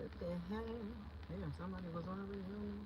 What the hell? Damn, somebody was already on.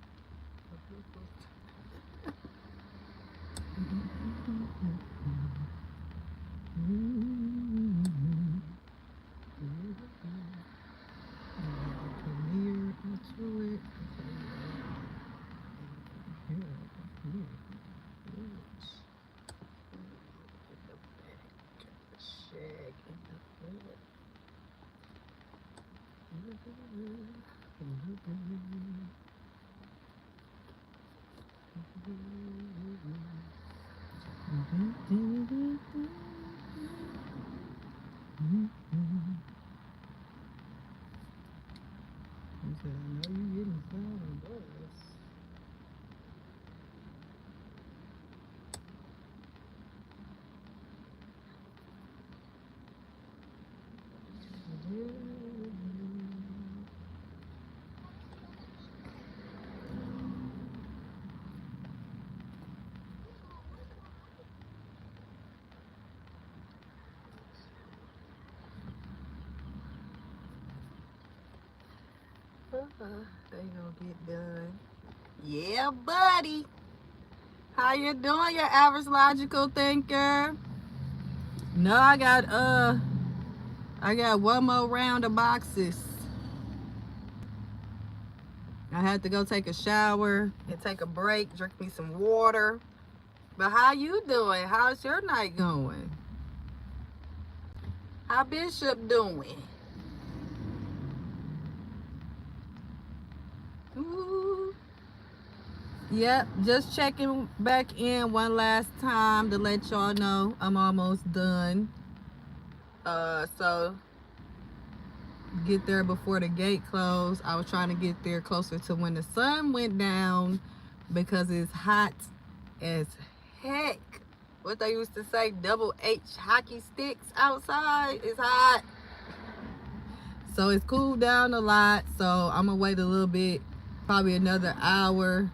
He said, I know you getting some buzz. They gonna get done. Yeah, buddy. How you doing, your average logical thinker? No, I got one more round of boxes. I had to go take a shower and take a break, drink me some water. But how you doing? How's your night going? How Bishop doing? Ooh. Yep, just checking back in one last time to let y'all know I'm almost done. So get there before the gate closed. I was trying to get there closer to when the sun went down because it's hot as heck. What they used to say, double H hockey sticks outside. It's hot. So it's cooled down a lot. So I'm gonna wait a little bit, probably another hour,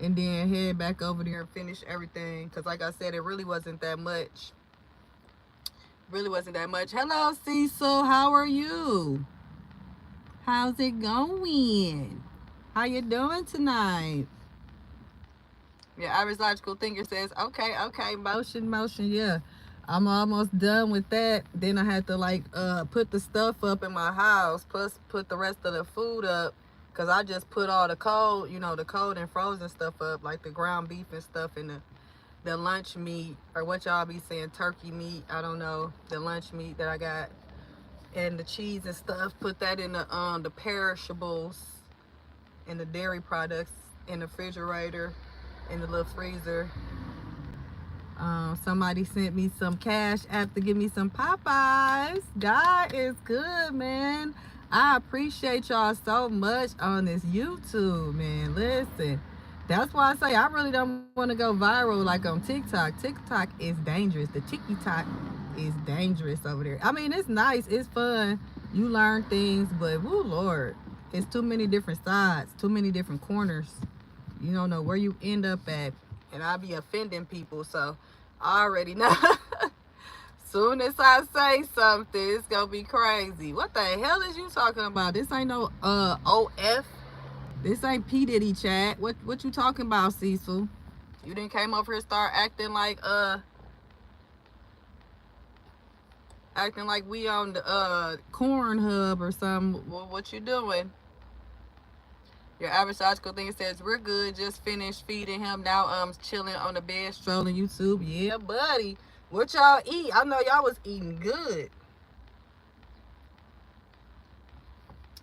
and then head back over there and finish everything. Cause like I said, it really wasn't that much. Really wasn't that much. Hello, Cecil. How are you? How's it going? How you doing tonight? Your average logical thinker says, okay, okay, motion, yeah. I'm almost done with that. Then I had to put the stuff up in my house, plus put the rest of the food up. Cause I just put all the cold, the cold and frozen stuff up, like the ground beef and stuff and the lunch meat, or what y'all be saying, turkey meat, I don't know, the lunch meat that I got, and the cheese and stuff. Put that in the perishables and the dairy products in the refrigerator, in the little freezer. Somebody sent me some cash app to give me some Popeyes. God is good, man. I appreciate y'all so much on this YouTube, man. Listen, that's why I say I really don't want to go viral like on TikTok. TikTok is dangerous. The TikTok is dangerous over there. I mean, it's nice, it's fun, you learn things, but woo Lord, it's too many different sides, too many different corners. You don't know where you end up at, and I be offending people, so I already know. Soon as I say something, it's gonna be crazy. What the hell is you talking about? This ain't no OF. This ain't P Diddy chat. What you talking about, Cecil? You didn't came over here start acting like we on the corn hub or something. What you doing? Your average logical thing says we're good. Just finished feeding him. Now chilling on the bed, strolling YouTube. Yeah, buddy. What y'all eat? I know y'all was eating good.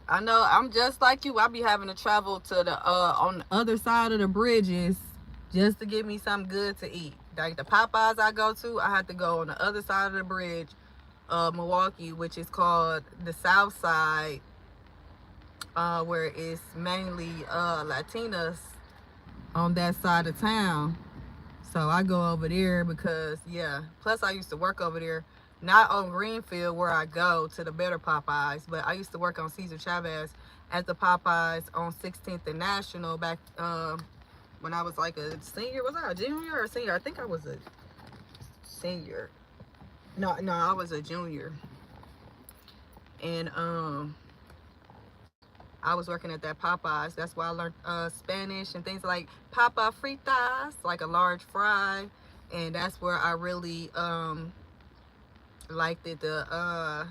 I know I'm just like you. I be having to travel to the on the other side of the bridges just to get me something good to eat. Like the Popeyes I go to, I have to go on the other side of the bridge, Milwaukee, which is called the South Side, where it's mainly Latinas on that side of town. So I go over there because, yeah. Plus, I used to work over there, not on Greenfield where I go to the better Popeyes, but I used to work on Cesar Chavez at the Popeyes on 16th and National back when I was like a senior. Was I a junior or a senior? I think I was a senior. No, I was a junior. And I was working at that Popeyes. That's why I learned Spanish and things like papa fritas, like a large fry. And that's where I really liked it, the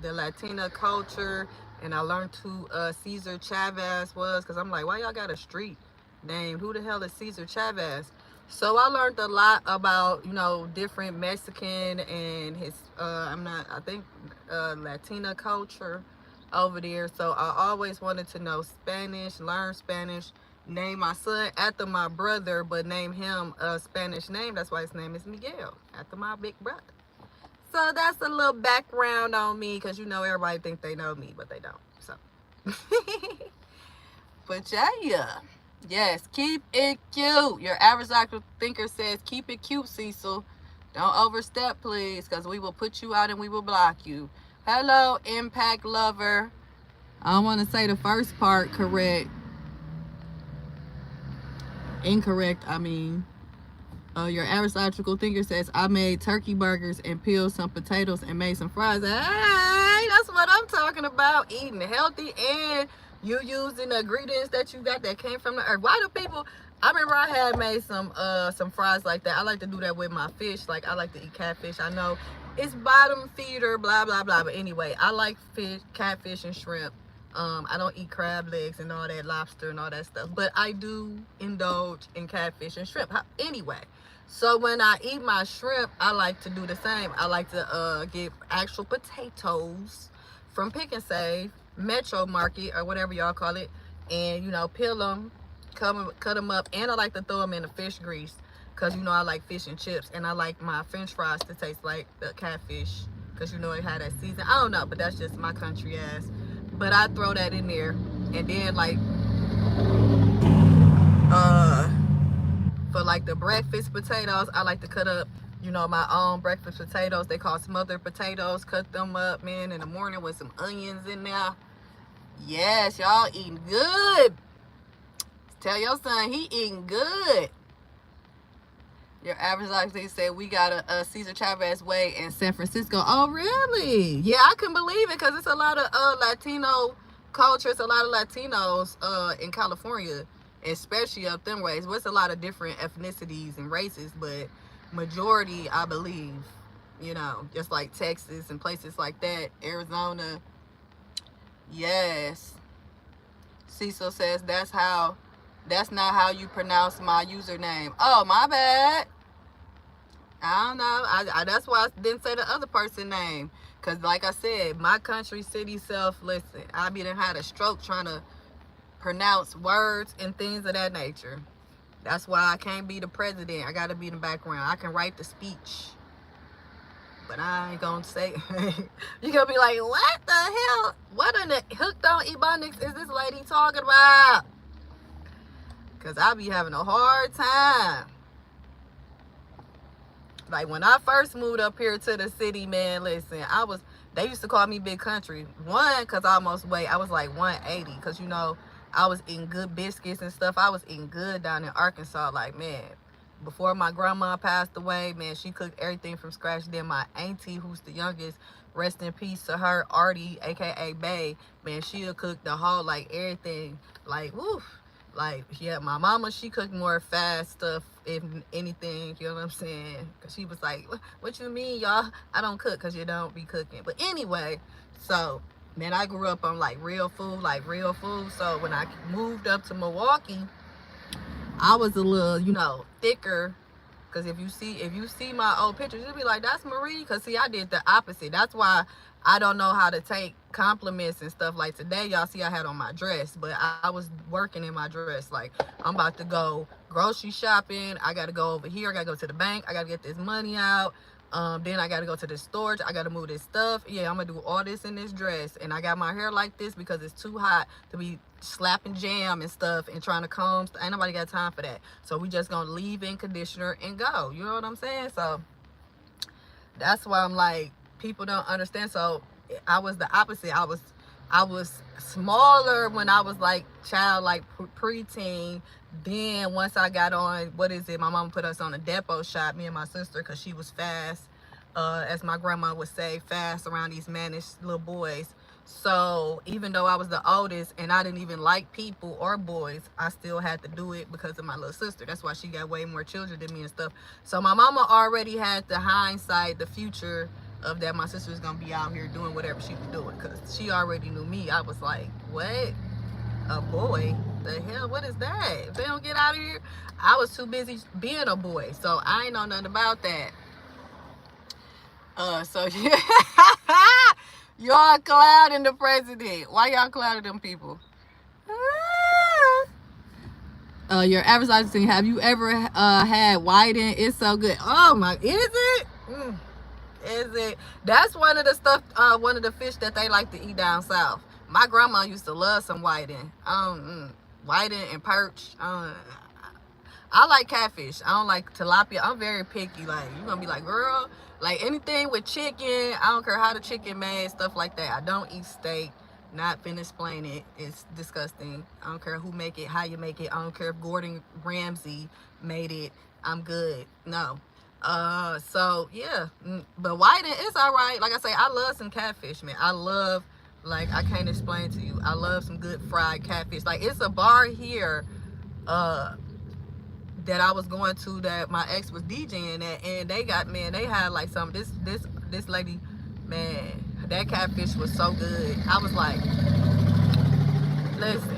Latina culture. And I learned who Cesar Chavez was, because I'm like, why y'all got a street name? Who the hell is Cesar Chavez? So I learned a lot about, you know, different Mexican and his I think Latina culture over there. So I always wanted to know Spanish, learn Spanish, name my son after my brother, but name him a Spanish name. That's why his name is Miguel, after my big brother. So that's a little background on me, because you know everybody think they know me, but they don't. So but yeah. Yes, keep it cute. Your average logical thinker says keep it cute, Cecil. Don't overstep, please, because we will put you out and we will block you. Hello, impact lover. I don't want to say the first part correct. Incorrect, I mean. Your average logical thinker says, I made turkey burgers and peeled some potatoes and made some fries. Hey, that's what I'm talking about. Eating healthy and you using the ingredients that you got that came from the earth. Why do people... I remember I had made some fries like that. I like to do that with my fish. Like, I like to eat catfish. I know it's bottom feeder, blah, blah, blah. But anyway, I like fish, catfish, and shrimp. I don't eat crab legs and all that, lobster and all that stuff. But I do indulge in catfish and shrimp. Anyway, so when I eat my shrimp, I like to do the same. I like to get actual potatoes from Pick and Save, Metro Market, or whatever y'all call it. And, you know, peel them, cut them up. And I like to throw them in the fish grease, because, you know, I like fish and chips. And I like my french fries to taste like the catfish, because, you know, it had that season. I don't know, but that's just my country ass. But I throw that in there. And then, like, for like the breakfast potatoes, I like to cut up, you know, my own breakfast potatoes. They call smothered potatoes. Cut them up, man, in the morning with some onions in there. Yes, y'all eating good. Tell your son he eating good. Your average life, they said we got a Cesar Chavez way in San Francisco. Oh, really? Yeah, I can believe it, because it's a lot of Latino cultures, a lot of Latinos in California, especially up them ways. Well, it's a lot of different ethnicities and races, but majority, I believe, you know, just like Texas and places like that, Arizona. Yes. Cecil says that's not how you pronounce my username. Oh, my bad. I don't know. That's why I didn't say the other person's name. Because, like I said, my country, city, self, listen, I be done had a stroke trying to pronounce words and things of that nature. That's why I can't be the president. I got to be in the background. I can write the speech, but I ain't going to say you're going to be like, what the hell? What in the hooked on Ebonics is this lady talking about? Because I be having a hard time. Like, when I first moved up here to the city, man, listen, they used to call me Big Country. One, because I almost weighed, I was like 180, because, you know, I was eating good biscuits and stuff. I was eating good down in Arkansas. Like, man, before my grandma passed away, man, she cooked everything from scratch. Then my auntie, who's the youngest, rest in peace to her, Artie, a.k.a. Bay, man, she'll cook the whole, like, everything. Like, woof. Like, yeah, my mama, she cooked more fast stuff, if anything, you know what I'm saying? Because she was like, what you mean, y'all? I don't cook, because you don't be cooking. But anyway, so, man, I grew up on, like, real food. So when I moved up to Milwaukee, I was a little, you know, thicker. Because if you see my old pictures, you'll be like, that's Marie. Because, see, I did the opposite. That's why I don't know how to take compliments and stuff. Like today, y'all see I had on my dress, but I was working in my dress. Like, I'm about to go grocery shopping. I got to go over here. I got to go to the bank. I got to get this money out. Then I got to go to the storage. I got to move this stuff. Yeah, I'm going to do all this in this dress. And I got my hair like this because it's too hot to be slapping jam and stuff and trying to comb. Ain't nobody got time for that. So we just going to leave in conditioner and go. You know what I'm saying? So that's why I'm like, people don't understand. So I was the opposite. I was smaller when I was like child, like preteen. Then once I got on, my mama put us on a depot shop, me and my sister, because she was fast, as my grandma would say, fast around these mannish little boys. So even though I was the oldest and I didn't even like people or boys, I still had to do it because of my little sister. That's why she got way more children than me and stuff. So my mama already had the hindsight, the future of that my sister was gonna be out here doing whatever she was doing, because she already knew me. I was like, what? A boy? The hell? What is that? If they don't get out of here, I was too busy being a boy, so I ain't know nothing about that. So yeah. Y'all clouding the president. Why y'all clouding them people? Your advertising, have you ever had whiting? It's so good. Oh my, is it? Is it? That's one of the stuff, one of the fish that they like to eat down south. My grandma used to love some whiting. Whiting and perch. I like catfish. I don't like tilapia. I'm very picky. Like, you're gonna be like, girl, like anything with chicken, I don't care how the chicken made, stuff like that. I don't eat steak. Not finna explain it. It's disgusting. I don't care who make it, how you make it. I don't care if Gordon Ramsay made it. I'm good. No. So yeah. But whiting is alright. Like I say, I love some catfish, man. I love, like, I can't explain to you. I love some good fried catfish. Like, it's a bar here, that I was going to, that my ex was DJing at, and they got, man, they had like some, this lady, man, that catfish was so good. I was like, listen,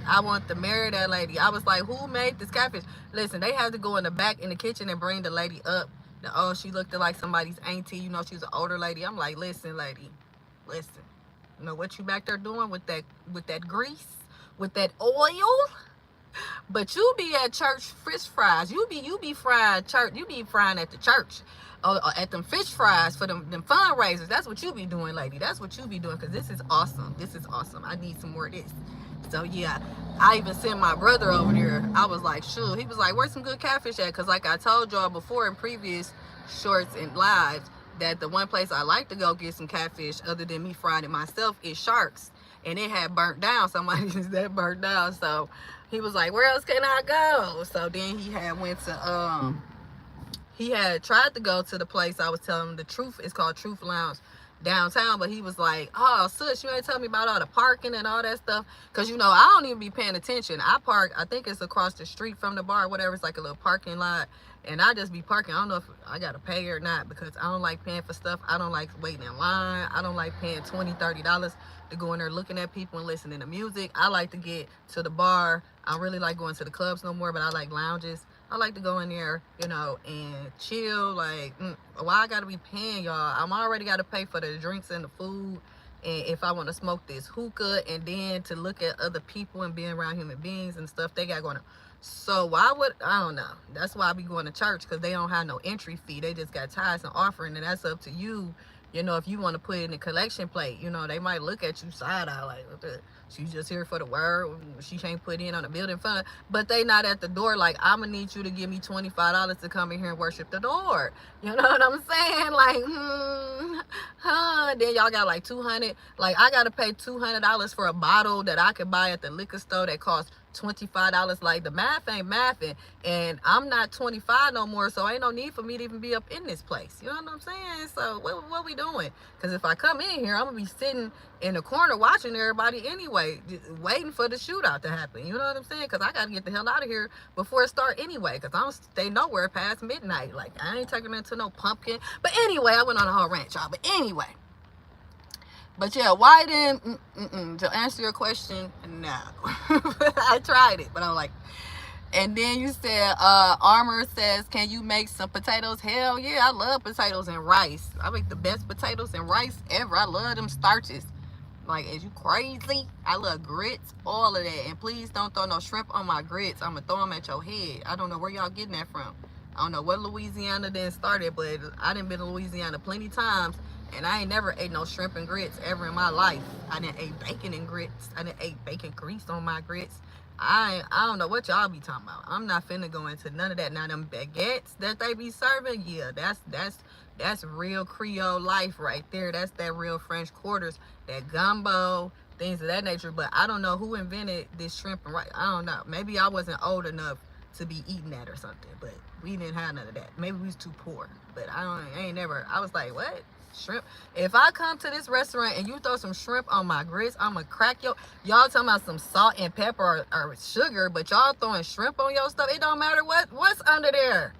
I want to marry that lady. I was like, who made this catfish? Listen, they had to go in the back in the kitchen and bring the lady up. Oh, she looked like somebody's auntie, you know, she was an older lady. I'm like, listen, lady, listen, you know what you back there doing with that grease, with that oil? But you be at church fish fries. You be frying church. You be frying at the church, or at them fish fries for them fundraisers. That's what you be doing, lady. That's what you be doing. Cause this is awesome. This is awesome. I need some more of this. So yeah, I even sent my brother over there. I was like, sure. He was like, where's some good catfish at? Cause like I told y'all before in previous shorts and lives, that the one place I like to go get some catfish, other than me frying it myself, is Sharks. And it had burnt down. Somebody's that burnt down. So he was like, where else can I go? So then he had went to, he had tried to go to the place I was telling him, the Truth, it's called Truth Lounge downtown, but he was like, oh, sis, you ain't tell me about all the parking and all that stuff. Because, you know, I don't even be paying attention. I park, I think it's across the street from the bar, whatever. It's like a little parking lot. And I just be parking. I don't know if I got to pay or not, because I don't like paying for stuff. I don't like waiting in line. I don't like paying $20, $30 to go in there looking at people and listening to music. I like to get to the bar. I don't really like going to the clubs no more, but I like lounges. I like to go in there, you know, and chill. Like, why I gotta be paying, y'all? I'm already gotta pay for the drinks and the food, and if I want to smoke this hookah, and then to look at other people and being around human beings and stuff they got going on. So why would, I don't know. That's why I be going to church, because they don't have no entry fee. They just got tithes and offering, and that's up to you. You know, if you want to put it in the collection plate, you know, they might look at you side eye like, she's just here for the word. She can't put in on the building fund. But they not at the door like, I'm going to need you to give me $25 to come in here and worship the Lord. You know what I'm saying? Like, then y'all got like $200. Like, I got to pay $200 for a bottle that I could buy at the liquor store that costs $25. Like, the math ain't mathing, and I'm not 25 no more, so ain't no need for me to even be up in this place. You know what I'm saying? So what we doing? Because if I come in here, I'm gonna be sitting in the corner watching everybody anyway, just waiting for the shootout to happen. You know what I'm saying? Because I gotta get the hell out of here before it start anyway, because I don't stay nowhere past midnight. Like, I ain't taking into no pumpkin. But anyway, I went on a whole rant, y'all. But anyway, but yeah, why then, to answer your question, no. I tried it, but I'm like, and then you said, Armor says, can you make some potatoes? Hell yeah, I love potatoes and rice. I make the best potatoes and rice ever. I love them starches. Like, is you crazy? I love grits, all of that. And please don't throw no shrimp on my grits. I'm going to throw them at your head. I don't know where y'all getting that from. I don't know what Louisiana then started, but I done been to Louisiana plenty times, and I ain't never ate no shrimp and grits ever in my life. I done ate bacon and grits. I done ate bacon grease on my grits. I don't know what y'all be talking about. I'm not finna go into none of that. Now, them baguettes that they be serving, yeah, that's real Creole life right there. That's that real French quarters, that gumbo, things of that nature. But I don't know who invented this shrimp and rice. I don't know. Maybe I wasn't old enough to be eating that or something, but we didn't have none of that. Maybe we was too poor. But I ain't never, I was like, what? Shrimp. If I come to this restaurant and you throw some shrimp on my grits, I'ma crack y'all talking about some salt and pepper or sugar, but y'all throwing shrimp on your stuff. It don't matter what's under there.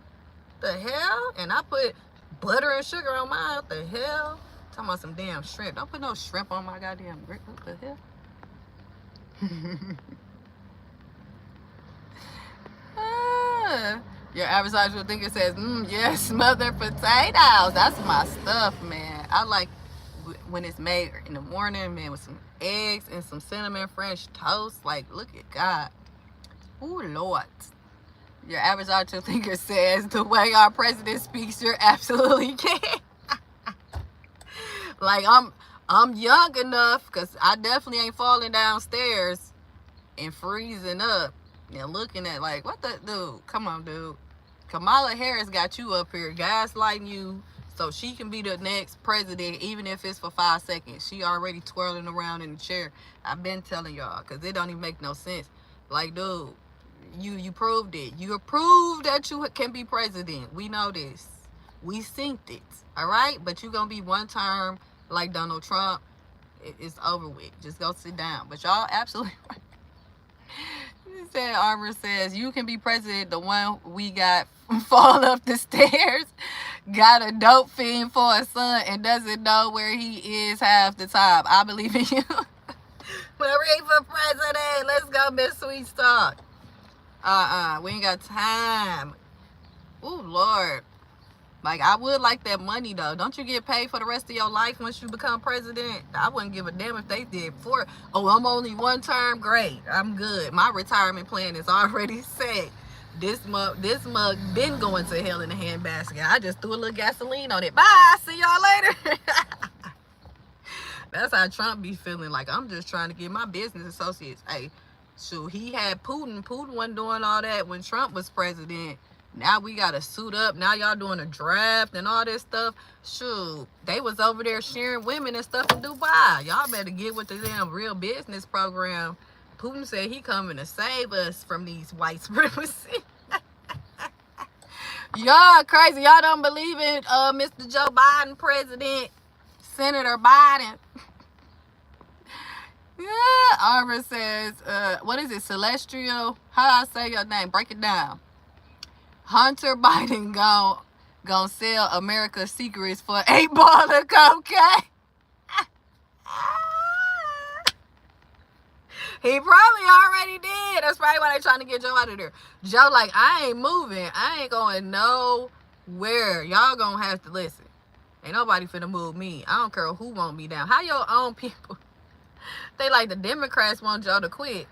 The hell? And I put butter and sugar on mine. What the hell? Talking about some damn shrimp. Don't put no shrimp on my goddamn grit. What the hell? Your average will think it says, yes, smothered potatoes. That's my stuff, man. I like when it's made in the morning, man, with some eggs and some cinnamon French toast. Like, look at God. Ooh, Lord. Your average auto thinker says, the way our president speaks, you're absolutely kidding. Like, I'm young enough, because I definitely ain't falling downstairs and freezing up and looking at, like, what the, dude, come on, dude. Kamala Harris got you up here gaslighting you so she can be the next president, even if it's for 5 seconds. She already twirling around in the chair. I've been telling y'all, because it don't even make no sense. Like, dude, you proved it. You proved that you can be president. We know this. We synced it, all right? But you gonna be one term like Donald Trump. It's over with. Just go sit down. But y'all absolutely right. He said, Arbor says, you can be president. The one we got fall up the stairs, got a dope fiend for a son, and doesn't know where he is half the time. I believe in you. Marie for president. Let's go, Miss Sweet Stock. We ain't got time. Ooh, Lord. Like, I would like that money, though. Don't you get paid for the rest of your life once you become president? I wouldn't give a damn if they did. I'm only one term. Great. I'm good. My retirement plan is already set. This mug been going to hell in a handbasket. I just threw a little gasoline on it. Bye. See y'all later. That's how Trump be feeling. Like, I'm just trying to get my business associates. Hey, shoot, he had Putin. Putin wasn't doing all that when Trump was president. Now we got to suit up. Now y'all doing a draft and all this stuff. Shoot, they was over there sharing women and stuff in Dubai. Y'all better get with the damn real business program. Putin said he coming to save us from these white supremacy. Y'all crazy. Y'all don't believe in Mr. Joe Biden, President, Senator Biden. Yeah, Arbor says, what is it, Celestial? How do I say your name? Break it down. Hunter Biden gonna sell America's secrets for 8 ball of cocaine. He probably already did. That's probably why they trying to get Joe out of there. Joe like, I ain't moving. I ain't going nowhere. Y'all gonna have to listen. Ain't nobody finna move me. I don't care who want me down. How your own people? They like the Democrats want Joe to quit.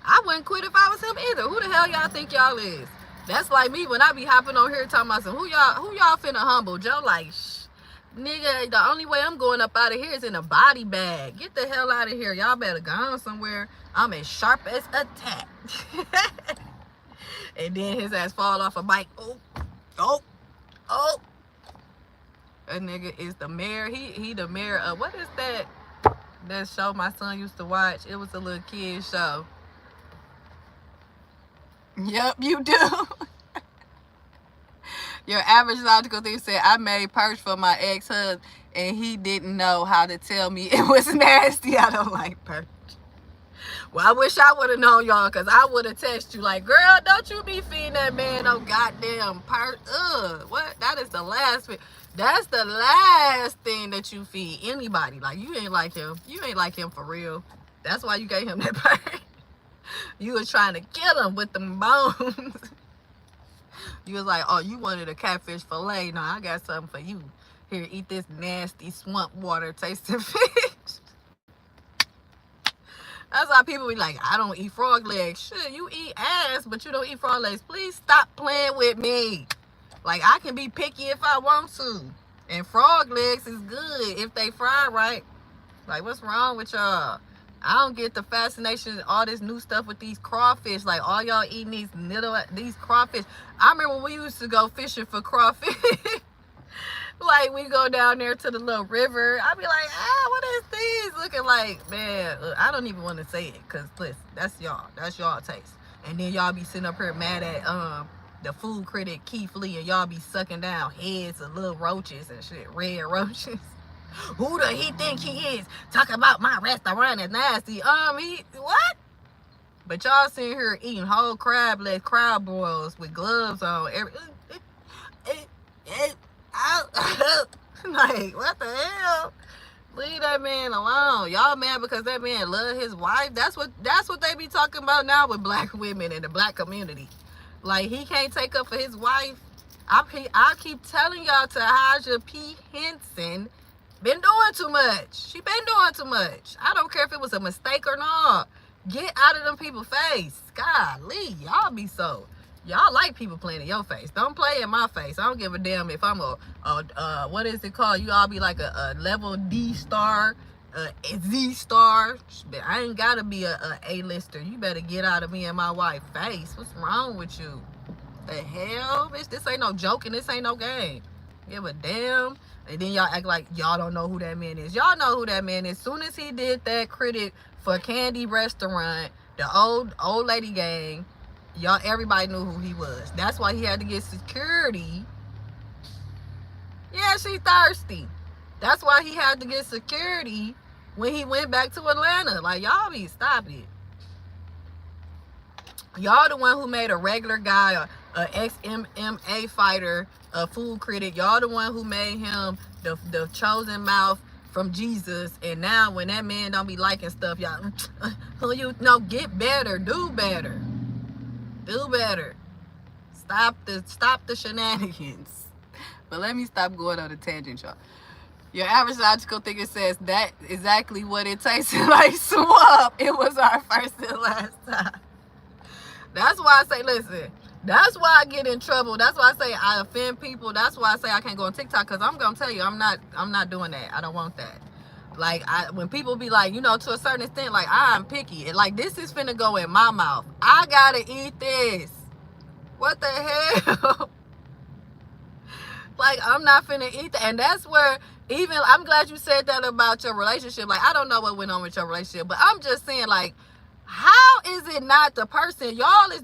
I wouldn't quit if I was him either. Who the hell y'all think y'all is? That's like me when I be hopping on here talking about some, who y'all finna humble? Joe like, shh, nigga, the only way I'm going up out of here is in a body bag. Get the hell out of here. Y'all better go on somewhere. I'm as sharp as a tack. And then his ass fall off a bike. Oh. That nigga is the mayor. He the mayor of, what is that show my son used to watch? It was a little kid show. Yep, you do. Your average logical thing said, I made purge for my ex-husband and he didn't know how to tell me it was nasty. I don't like purge. Well, I wish I would have known, y'all, because I would have texted you like, girl, don't you be feeding that man no goddamn purge. What? That is the last thing. That's the last thing that you feed anybody. Like, you ain't like him. You ain't like him for real. That's why you gave him that purge. You was trying to kill him with them bones. You was like, oh, you wanted a catfish fillet. No, I got something for you. Here, eat this nasty swamp water tasting fish. That's why people be like, I don't eat frog legs. Shit, you eat ass, but you don't eat frog legs. Please stop playing with me. Like, I can be picky if I want to. And frog legs is good if they fry right. Like, what's wrong with y'all? I don't get the fascination of all this new stuff with these crawfish. Like, all y'all eating these crawfish. I remember when we used to go fishing for crawfish. Like, we go down there to the little river. I'd be like, what is these looking like? Man, I don't even want to say it, because, listen, that's y'all. That's y'all taste. And then y'all be sitting up here mad at the food critic Keith Lee, and y'all be sucking down heads of little roaches and shit, red roaches. Who do he think he is? Talking about my restaurant is nasty. He what? But y'all sitting here eating whole crab legs, crab boils with gloves on. Like, what the hell? Leave that man alone. Y'all mad because that man love his wife? That's what they be talking about now with black women in the black community. Like, he can't take up for his wife. I keep telling y'all, Tahaja P. Henson been doing too much. She been doing too much. I don't care if it was a mistake or not. Get out of them people's face. Golly, y'all be so. Y'all like people playing in your face. Don't play in my face. I don't give a damn if I'm a what is it called? You all be like a level D star, a Z star. I ain't gotta be a A-lister. You better get out of me and my wife's face. What's wrong with you? The hell, bitch? This ain't no joking. This ain't no game. Give a damn. And then y'all act like y'all don't know who that man is. Y'all know who that man is. Soon as he did that critic for Candy Restaurant, the old lady gang, y'all, everybody knew who he was. That's why he had to get security. Yeah, she thirsty. That's why he had to get security when he went back to Atlanta. Like, y'all be, stop it. Y'all the one who made a regular guy, a ex-MMA fighter, a food critic. Y'all the one who made him the chosen mouth from Jesus. And now when that man don't be liking stuff, y'all, get better, do better. Do better. Stop the shenanigans. But let me stop going on a tangent, y'all. Your average logical thinker says that exactly what it tasted like. Swamp. It was our first and last time. That's why I say, listen, that's why I get in trouble. That's why I say I offend people. That's why I say I can't go on TikTok, because I'm gonna tell you, I'm not doing that. I don't want that. Like, when people be like, to a certain extent, like, I'm picky. And like, this is finna go in my mouth. I gotta eat this. What the hell? Like, I'm not finna eat that. And that's where, even, I'm glad you said that about your relationship. Like, I don't know what went on with your relationship, but I'm just saying, like, how is it not the person y'all is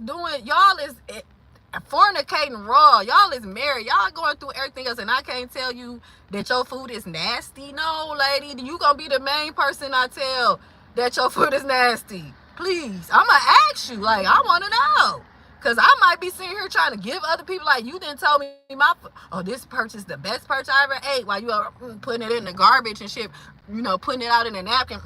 fornicating raw? Y'all is married. Y'all going through everything else, and I can't tell you that your food is nasty. No, lady, you gonna be the main person I tell that your food is nasty. Please, I'm gonna ask you. Like, I want to know. Because I might be sitting here trying to give other people, like, you didn't tell me this perch is the best perch I ever ate, while you are putting it in the garbage and shit, putting it out in a napkin.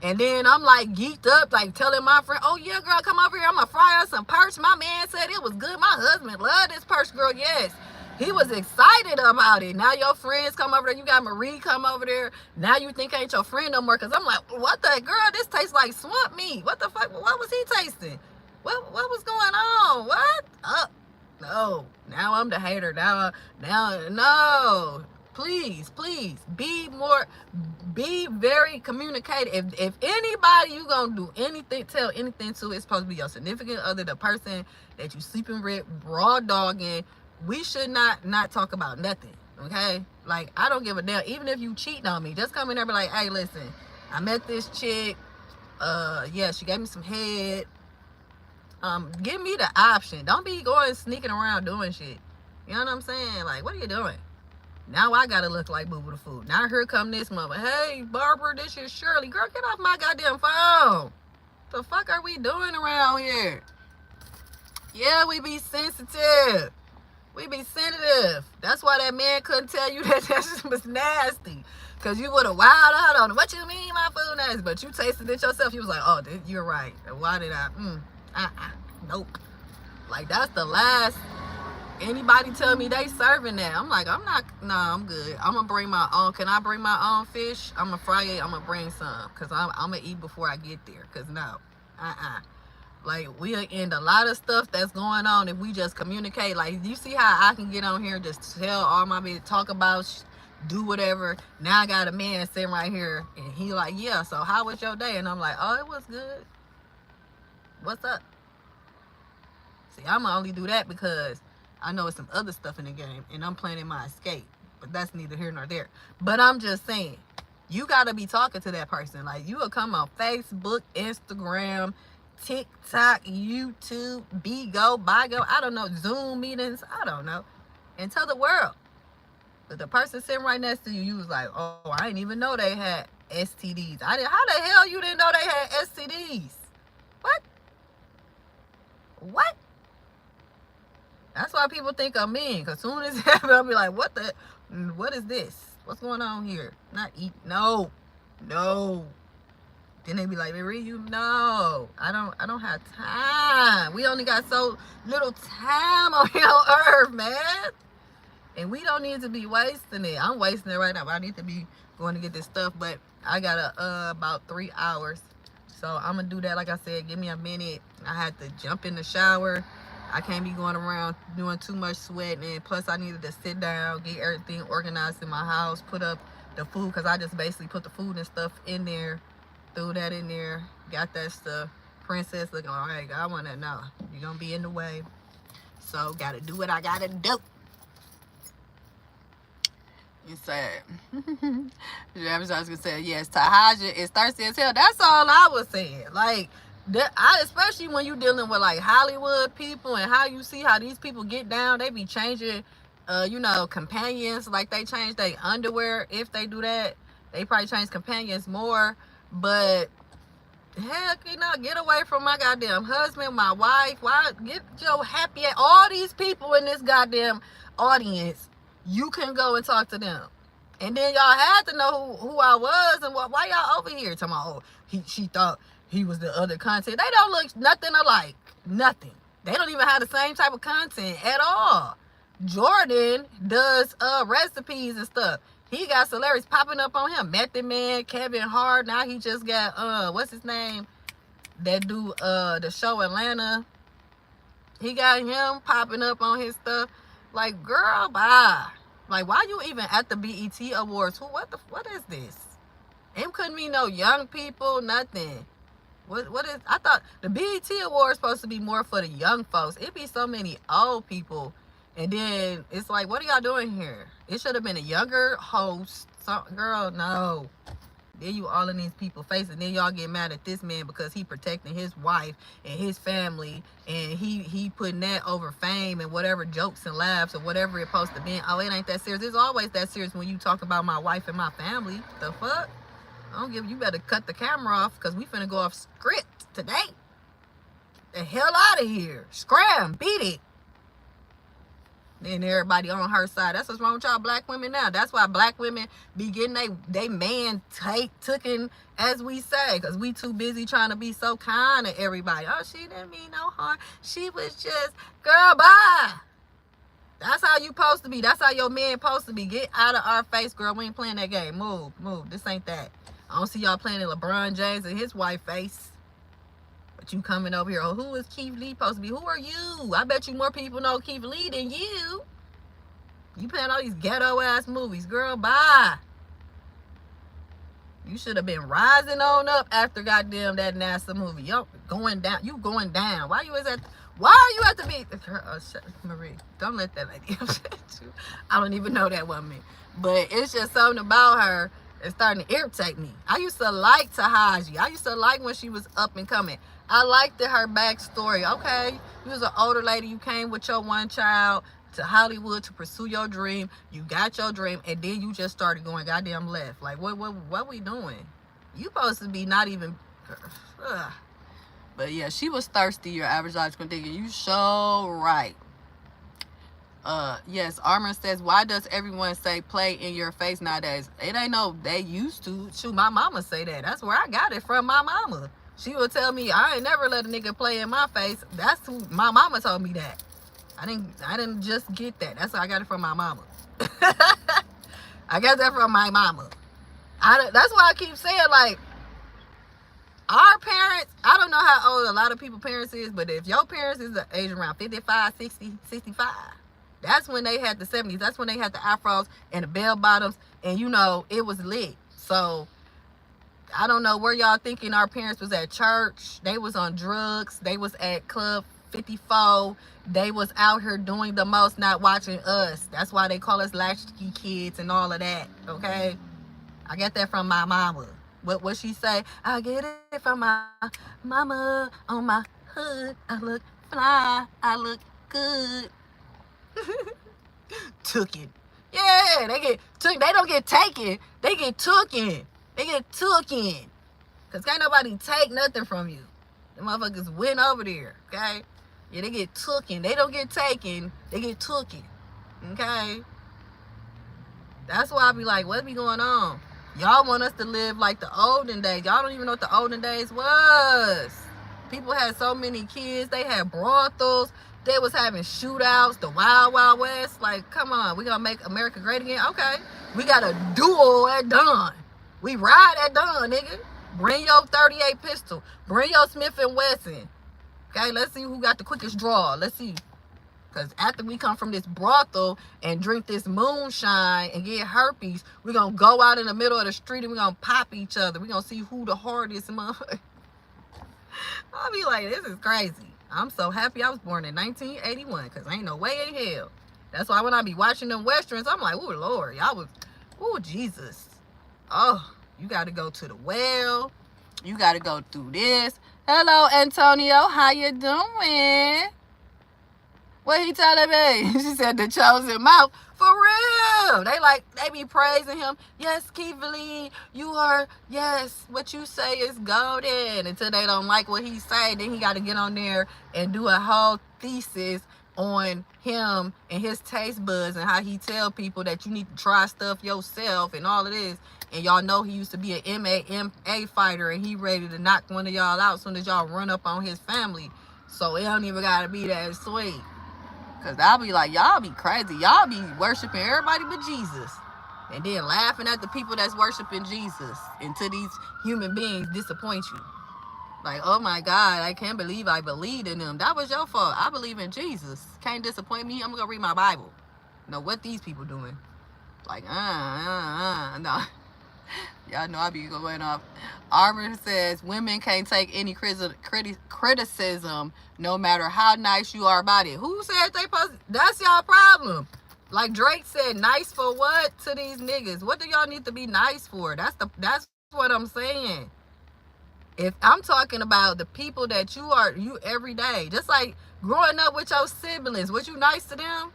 And then I'm like geeked up, like telling my friend, oh yeah, girl, come over here. I'm going to fry us some perch. My man said it was good. My husband loved this perch, girl. Yes. He was excited about it. Now your friends come over there. You got Marie come over there. Now you think I ain't your friend no more. Because I'm like, what the, girl, this tastes like swamp meat. What the fuck? What was he tasting? What was going on? What? No. Now I'm the hater. Now, no. Please, be very communicative. If anybody you gonna do anything, tell anything to, it's supposed to be your significant other, the person that you sleeping with, raw dogging. We should not talk about nothing, okay? Like, I don't give a damn. Even if you cheating on me, just come in there and be like, hey, listen, I met this chick. Yeah, she gave me some head. Give me the option. Don't be going sneaking around doing shit. You know what I'm saying? Like, what are you doing? Now I gotta look like Boo Boo the Food. Now here come this mother. Hey, Barbara, this is Shirley. Girl, get off my goddamn phone. The fuck are we doing around here? Yeah, we be sensitive. We be sensitive. That's why that man couldn't tell you that shit was nasty. Because you would have wild out on it. What you mean my food nasty? But you tasted it yourself. You was like, oh, you're right. Why did I? Nope. Like, that's the last anybody tell me they serving that. I'm like, I'm good. I'm gonna bring my own. Can I bring my own fish? I'm gonna fry it. I'm gonna bring some. Because I'm gonna eat before I get there. Because no. Like, we'll end a lot of stuff that's going on if we just communicate. Like, you see how I can get on here and just tell all my business, talk about, do whatever. Now I got a man sitting right here, and he like, yeah, so how was your day? And I'm like, oh, it was good. What's up? See, I'm gonna only do that because I know it's some other stuff in the game, and I'm planning my escape. But that's neither here nor there. But I'm just saying, you gotta be talking to that person. Like, you will come on Facebook, Instagram, TikTok, YouTube, Bigo, I don't know, Zoom meetings, I don't know, and tell the world. But the person sitting right next to you, you was like, oh, I didn't even know they had STDs. How the hell you didn't know they had STDs? What? That's why people think I'm mean. Because soon as it happens, I'll be like, what is this? What's going on here? Not eat. No. Then they be like, Marie, no. I don't have time. We only got so little time on here on earth, man. And we don't need to be wasting it. I'm wasting it right now. But I need to be going to get this stuff. But I got about 3 hours. So I'm going to do that. Like I said, give me a minute. I had to jump in the shower. I can't be going around doing too much sweating. And plus, I needed to sit down, get everything organized in my house, put up the food. Because I just basically put the food and stuff in there. Threw that in there. Got that stuff. Princess looking all right. I want to know. You're going to be in the way. So, got to do what I got to do. You said, I was gonna say, yes, Tahaja is thirsty as hell. That's all I was saying. Like, especially when you dealing with like Hollywood people and how you see how these people get down, they be changing, companions. Like they change their underwear. If they do that, they probably change companions more. But heck, get away from my goddamn husband, my wife. Why get your happy at all these people in this goddamn audience? You can go and talk to them. And then y'all had to know who I was and why y'all over here talking about, she thought he was the other content. They don't look nothing alike. Nothing. They don't even have the same type of content at all. Jordan does recipes and stuff. He got celebrities popping up on him. Method Man, Kevin Hart. Now he just got, what's his name? That do the show Atlanta. He got him popping up on his stuff. Like, girl, bye. Like, why you even at the BET Awards? What is this? It couldn't be no young people, nothing. What is, I thought the BET Awards supposed to be more for the young folks. It be so many old people. And then it's like, what are y'all doing here? It should have been a younger host. Girl, no. Then you all in these people's faces. And then y'all get mad at this man because he protecting his wife and his family. And he putting that over fame and whatever jokes and laughs or whatever it's supposed to be. Oh, it ain't that serious. It's always that serious when you talk about my wife and my family. The fuck? You better cut the camera off because we finna go off script today. The hell out of here. Scram. Beat it. Then everybody on her side. That's what's wrong with y'all black women now. That's why black women be getting they man taken, as we say, because we too busy trying to be so kind to everybody. Oh, she didn't mean no harm. She was just, girl, bye. That's how you supposed to be. That's how your man supposed to be. Get out of our face, girl. We ain't playing that game. Move. This ain't that. I don't see y'all playing in LeBron James and his white face. But you coming over here. Oh, who is Keith Lee supposed to be? Who are you? I bet you more people know Keith Lee than you. You playing all these ghetto ass movies, girl. Bye. You should have been rising on up after goddamn that NASA movie. Yo, going down. You going down. Why are you at the beat? Marie, don't let that lady upset you. I don't even know that woman. But it's just something about her that's starting to irritate me. I used to like Tahaji. I used to like when she was up and coming. I liked her backstory. Okay, you was an older lady. You came with your one child to Hollywood to pursue your dream. You got your dream, and then you just started going goddamn left. Like, what we doing? You supposed to be not even. But yeah, she was thirsty. Your average logical thinking. You so right. Yes, Armor says, why does everyone say play in your face nowadays? It ain't no they used to. Shoot, my mama say that. That's where I got it from. My mama. She would tell me, I ain't never let a nigga play in my face. That's who my mama told me that. I didn't just get that. That's why I got it from my mama. I got that from my mama. That's why I keep saying, like, our parents, I don't know how old a lot of people's parents is, but if your parents is the age around 55, 60, 65, that's when they had the 70s. That's when they had the afros and the bell bottoms, and it was lit. So I don't know where y'all thinking our parents was at church. They was on drugs. They was at Club 54. They was out here doing the most, not watching us. That's why they call us latchkey kids and all of that, okay? I get that from my mama. What she say? I get it from my mama on my hood. I look fly. I look good. Took it. Yeah, they get took. They don't get taken. They get tooken. They get tooken. Cause can't nobody take nothing from you. The motherfuckers went over there. Okay. Yeah, they get tooken. They don't get taken. They get tooken. Okay. That's why I be like, what be going on? Y'all want us to live like the olden days. Y'all don't even know what the olden days was. People had so many kids. They had brothels. They was having shootouts, the Wild Wild West. Like, come on, we gonna make America great again? Okay. We got a duel at dawn. We ride at dawn, nigga. Bring your 38 pistol. Bring your Smith & Wesson. Okay, let's see who got the quickest draw. Let's see. Because after we come from this brothel and drink this moonshine and get herpes, we're going to go out in the middle of the street and we're going to pop each other. We're going to see who the hardest motherfucker. I'll be like, this is crazy. I'm so happy I was born in 1981 because ain't no way in hell. That's why when I be watching them Westerns, I'm like, oh, Lord, y'all was, oh, Jesus. Oh, you got to go to the well. You got to go through this. Hello, Antonio. How you doing? What he telling me? She said the chosen mouth. For real. They be praising him. Yes, Kivali, you are, yes, what you say is golden. Until they don't like what he say, then he got to get on there and do a whole thesis on him and his taste buds and how he tell people that you need to try stuff yourself and all of this. And y'all know he used to be an MMA fighter and he ready to knock one of y'all out as soon as y'all run up on his family. So it don't even got to be that sweet. Because I'll be like, y'all be crazy. Y'all be worshiping everybody but Jesus. And then laughing at the people that's worshiping Jesus until these human beings disappoint you. Like, oh my God, I can't believe I believed in them. That was your fault. I believe in Jesus. Can't disappoint me. I'm going to go read my Bible. Know what these people doing. Like, no. Y'all know I be going off. Armor says, women can't take any criticism no matter how nice you are about it. Who said they supposed? That's y'all problem. Like Drake said, nice for what to these niggas? What do y'all need to be nice for? That's what I'm saying. If I'm talking about the people that you every day, just like growing up with your siblings, was you nice to them?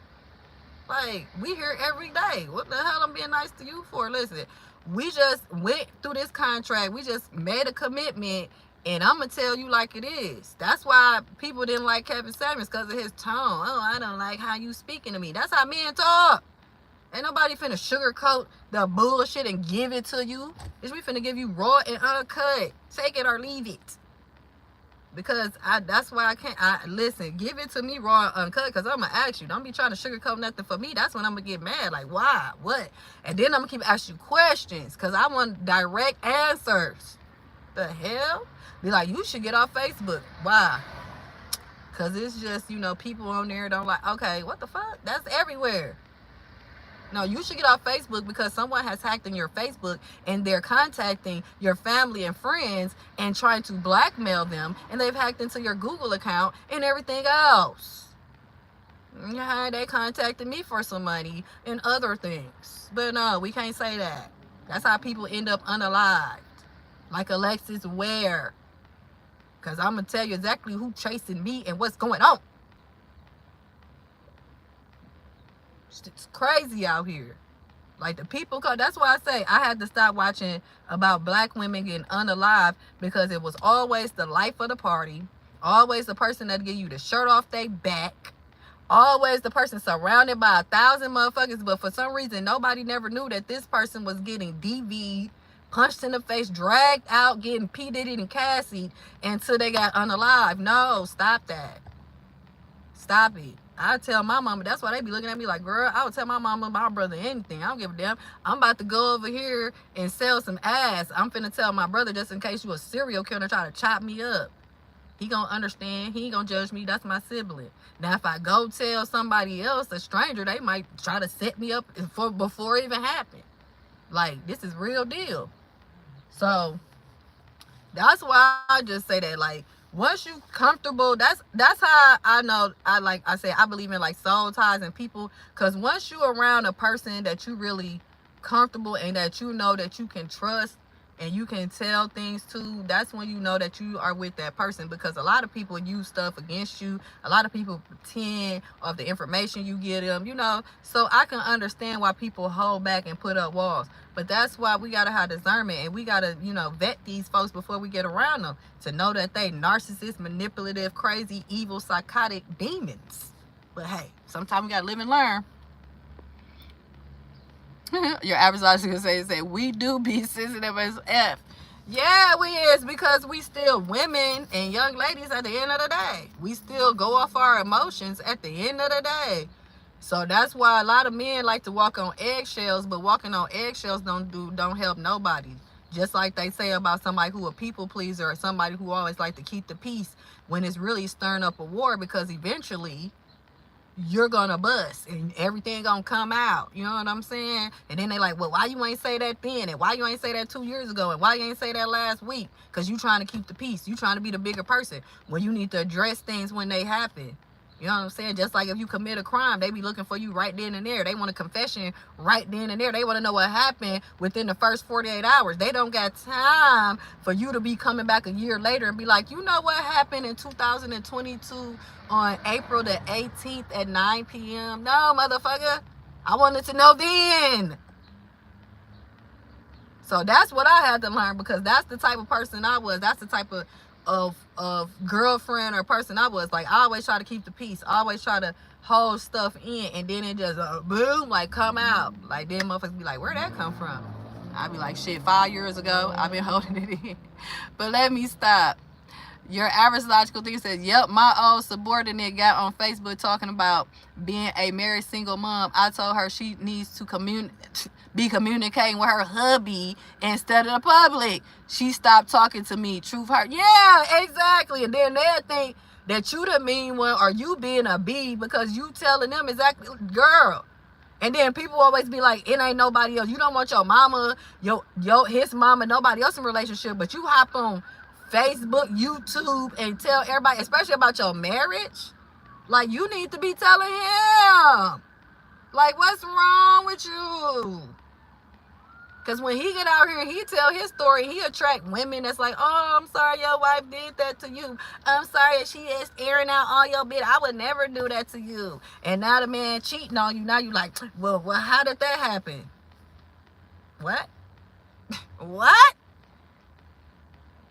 Like, we here every day. What the hell I'm being nice to you for? Listen, we just went through this contract. We just made a commitment, and I'm going to tell you like it is. That's why people didn't like Kevin Samuels, because of his tone. Oh, I don't like how you speaking to me. That's how men talk. Ain't nobody finna sugarcoat the bullshit and give it to you. Bitch, we finna give you raw and uncut. Take it or leave it. Because that's why I can't. Listen, give it to me raw and uncut, because I'm going to ask you. Don't be trying to sugarcoat nothing for me. That's when I'm going to get mad. Like, why? What? And then I'm going to keep asking you questions, because I want direct answers. The hell? Be like, you should get off Facebook. Why? Because it's just, people on there don't like, okay, what the fuck? That's everywhere. No, you should get off Facebook because someone has hacked in your Facebook and they're contacting your family and friends and trying to blackmail them, and they've hacked into your Google account and everything else. Yeah, they contacted me for some money and other things. But no, we can't say that. That's how people end up unalived. Like Alexis Ware. Because I'm going to tell you exactly who chasing me and what's going on. It's crazy out here. Like the people, that's why I say I had to stop watching about black women getting unalived, because it was always the life of the party, always the person that give you the shirt off their back, always the person surrounded by 1,000 motherfuckers, but for some reason nobody never knew that this person was getting DV'd, punched in the face, dragged out, getting P. Diddy and Cassie until they got unalived. No, stop that. Stop it. I tell my mama, that's why they be looking at me like, girl, I would tell my mama, my brother, anything. I don't give a damn. I'm about to go over here and sell some ass. I'm finna tell my brother, just in case you a serial killer try to chop me up. He gonna understand. He ain't gonna judge me. That's my sibling. Now, if I go tell somebody else, a stranger, they might try to set me up before it even happened. Like, this is real deal. So, that's why I just say that, like, once you comfortable, that's how I know. I believe in like soul ties and people, because once you around a person that you really comfortable and that you know that you can trust and you can tell things too, that's when you know that you are with that person, because a lot of people use stuff against you. A lot of people pretend of the information you give them, you know. So I can understand why people hold back and put up walls. But that's why we gotta have discernment, and we gotta, you know, vet these folks before we get around them to know that they narcissist, manipulative, crazy, evil, psychotic demons. But hey, sometimes we gotta live and learn. Your average logic gonna say we do be sensitive as F. Yeah, we is, because we still women and young ladies at the end of the day. We still go off our emotions at the end of the day. So that's why a lot of men like to walk on eggshells, but walking on eggshells don't help nobody. Just like they say about somebody who a people pleaser, or somebody who always like to keep the peace, when it's really stirring up a war, because eventually you're gonna bust and everything gonna come out. You know what I'm saying? And then they like, well, why you ain't say that then? And why you ain't say that 2 years ago? And why you ain't say that last week? Because you trying to keep the peace. You trying to be the bigger person when you need to address things when they happen. You know what I'm saying? Just like if you commit a crime, they be looking for you right then and there. They want a confession right then and there. They want to know what happened within the first 48 hours. They don't got time for you to be coming back a year later and be like, you know what happened in 2022 on April the 18th at 9 p.m.? No, motherfucker. I wanted to know then. So that's what I had to learn, because that's the type of person I was. That's the type of girlfriend or person I was. Like, I always try to keep the peace. I always try to hold stuff in, and then it just boom, like come out. Like, then motherfuckers be like, where'd that come from? I'd be like, shit, 5 years ago I've been holding it in. But let me stop. Your average logical thinker says, yep, my old subordinate got on Facebook talking about being a married single mom. I told her she needs to be communicating with her hubby instead of the public. She stopped talking to me. Truth hurt. Yeah, exactly. And then they'll think that you the mean one, or you being a B, because you telling them exactly, girl. And then people always be like, it ain't nobody else. You don't want your mama, his mama, nobody else in relationship, but you hop on Facebook, YouTube, and tell everybody, especially about your marriage. Like, you need to be telling him. Like, what's wrong with you? Because when he get out here and he tell his story, he attract women that's like, oh, I'm sorry your wife did that to you. I'm sorry she is airing out all your bit. I would never do that to you. And now the man cheating on you. Now you like, well, how did that happen? What? What?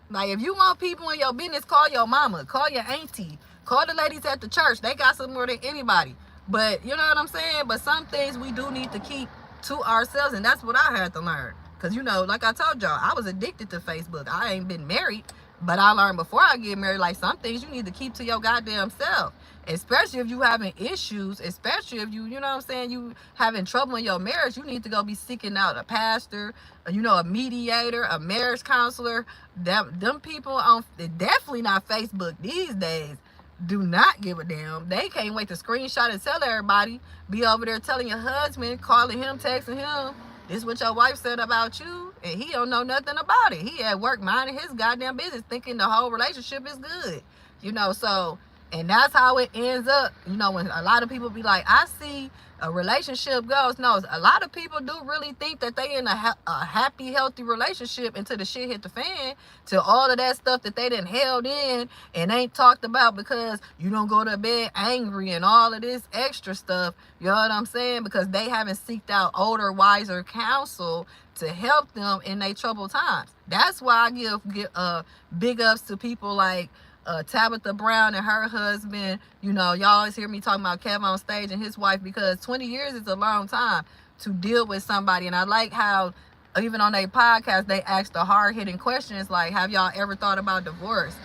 Like, if you want people in your business, call your mama, call your auntie, call the ladies at the church. They got some more than anybody. But you know what I'm saying? But some things we do need to keep to ourselves, and that's what I had to learn. Because, you know, like I told y'all, I was addicted to Facebook. I ain't been married, but I learned before I get married, like, some things you need to keep to your goddamn self. Especially if you having issues, especially if you know what I'm saying, you having trouble in your marriage, you need to go be seeking out a pastor, you know, a mediator, a marriage counselor. Them people on, definitely not Facebook these days, do not give a damn. They can't wait to screenshot and tell everybody, be over there telling your husband, calling him, texting him, this is what your wife said about you, and he don't know nothing about it. He at work minding his goddamn business, thinking the whole relationship is good, you know. So, and that's how it ends up, you know, when a lot of people be like, I see a relationship goes. No, a lot of people do really think that they in a happy, healthy relationship until the shit hit the fan, till all of that stuff that they done held in and ain't talked about, because you don't go to bed angry and all of this extra stuff, you know what I'm saying, because they haven't seeked out older, wiser counsel to help them in their troubled times. That's why I give big ups to people like Tabitha Brown and her husband. You know, y'all always hear me talking about Kevin on stage and his wife, because 20 years is a long time to deal with somebody. And I like how even on their podcast they ask the hard-hitting questions like, have y'all ever thought about divorce?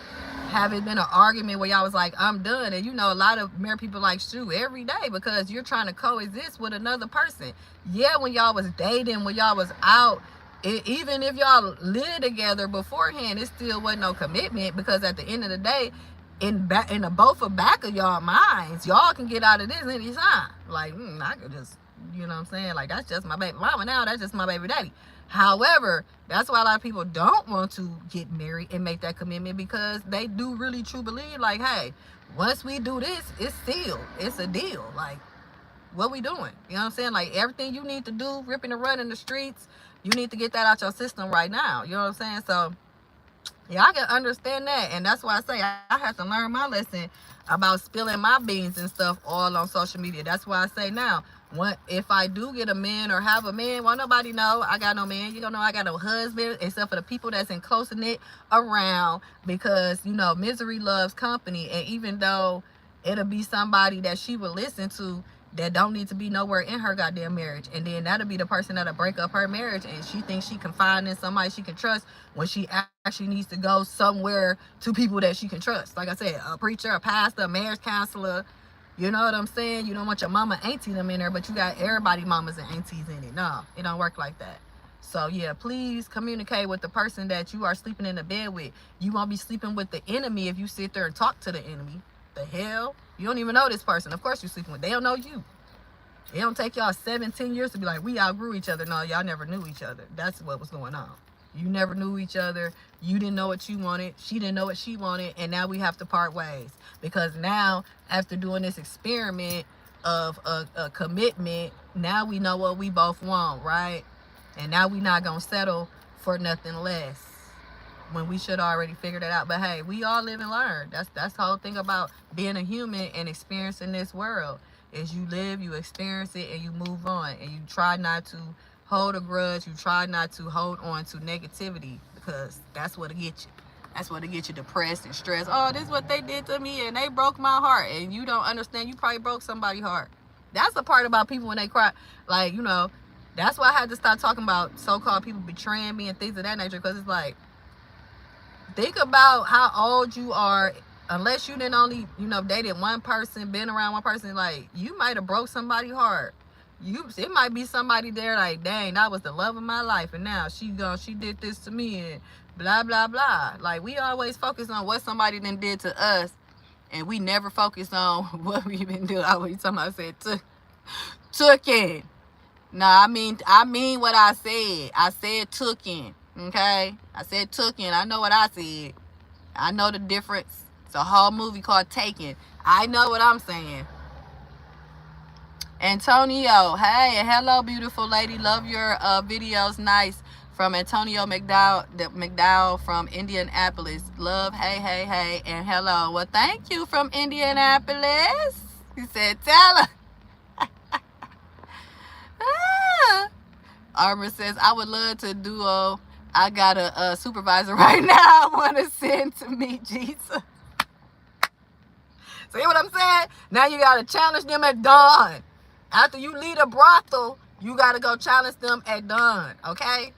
Have it been an argument where y'all was like, I'm done? And you know, a lot of married people like, shoot, every day, because you're trying to coexist with another person. Yeah, when y'all was dating, when y'all was out, even if y'all lived together beforehand, it still wasn't no commitment, because at the end of the day, in the both of back of y'all minds, y'all can get out of this anytime. Like, I could just, you know what I'm saying? Like, that's just my baby mama now. That's just my baby daddy. However, that's why a lot of people don't want to get married and make that commitment, because they do really truly believe, like, hey, once we do this, it's sealed. It's a deal. Like, what we doing? You know what I'm saying? Like, everything you need to do, ripping and running the streets, You need to get that out your system right now. You know what I'm saying? So yeah, I can understand that. And that's why I say I have to learn my lesson about spilling my beans and stuff all on social media. That's why I say now, if I do get a man or have a man, well, nobody know I got no man. You don't know I got no husband, except for the people that's in close knit around, because you know misery loves company. And even though it'll be somebody that she will listen to that don't need to be nowhere in her goddamn marriage, and then that'll be the person that'll break up her marriage, and she thinks she can find in somebody she can trust when she actually needs to go somewhere to people that she can trust. Like I said, a preacher, a pastor, a marriage counselor. You know what I'm saying? You don't want your mama auntie them in there, but you got everybody mamas and aunties in it. No, it don't work like that. So yeah, please communicate with the person that you are sleeping in the bed with. You won't be sleeping with the enemy if you sit there and talk to the enemy. The hell? You don't even know this person. Of course you're sleeping with. They don't know you. It don't take y'all 7-10 years to be like, we outgrew each other. No, y'all never knew each other. That's what was going on. You never knew each other. You didn't know what you wanted. She didn't know what she wanted. And now we have to part ways. Because now, after doing this experiment of a commitment, now we know what we both want, right? And now we not going to settle for nothing less when we should already figure that out. But hey, we all live and learn. That's the whole thing about being a human and experiencing this world. Is you live, you experience it, and you move on. And you try not to hold a grudge. You try not to hold on to negativity, because that's what'll get you. That's what'll get you depressed and stressed. Oh, this is what they did to me, and they broke my heart. And you don't understand. You probably broke somebody's heart. That's the part about people when they cry. Like, you know, that's why I had to start talking about so-called people betraying me and things of that nature. Because it's like, think about how old you are. Unless you didn't only, you know, dated one person, been around one person, like, you might have broke somebody's heart. It might be somebody there like, dang, that was the love of my life, and now she did this to me, and blah, blah, blah. Like, we always focus on what somebody then did to us, and we never focus on what we've been doing. I was talking about, I said, tooken. No, I mean what I said. I said tooken, okay? I said tooken. I know what I said. I know the difference. It's a whole movie called Taken. I know what I'm saying. Antonio, hey, hello, beautiful lady. Love your videos. Nice. From Antonio McDowell from Indianapolis. Love, hey, and hello. Well, thank you from Indianapolis. He said, tell her. Arbor says, I would love to duo. I got a supervisor right now I want to send to meet Jesus. See what I'm saying? Now you got to challenge them at dawn. After you leave a brothel, you got to go challenge them at dawn, okay?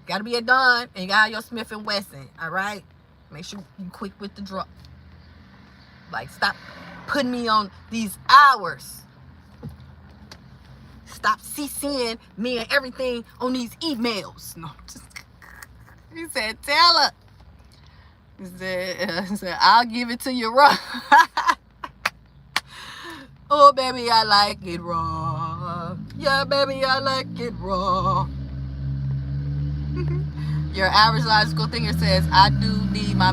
Got to be at dawn, and you got to have your Smith & Wesson, all right? Make sure you quick with the drop. Like, stop putting me on these hours. Stop CCing me and everything on these emails. No, just... He said, tell her. He said, I'll give it to you raw. Oh, baby, I like it raw. Yeah, baby, I like it raw. Your average logical thinker says, I do need my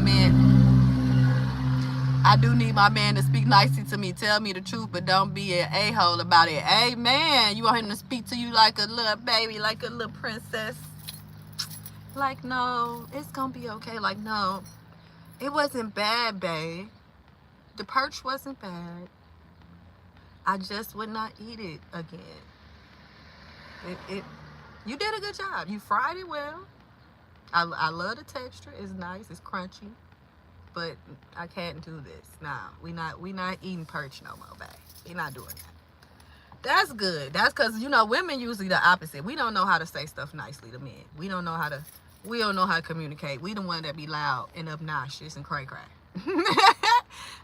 man to speak nicely to me. Tell me the truth, but don't be an a-hole about it. Amen. You want him to speak to you like a little baby, like a little princess. Like, no, it's going to be okay. Like, no, it wasn't bad, babe. The perch wasn't bad. I just would not eat it again. You did a good job. You fried it well. I love the texture. It's nice. It's crunchy. But I can't do this. Nah, we not eating perch no more, babe. We're not doing that. That's good. That's because, you know, women usually the opposite. We don't know how to say stuff nicely to men. We don't know how to communicate. We the one that be loud and obnoxious and cray-cray.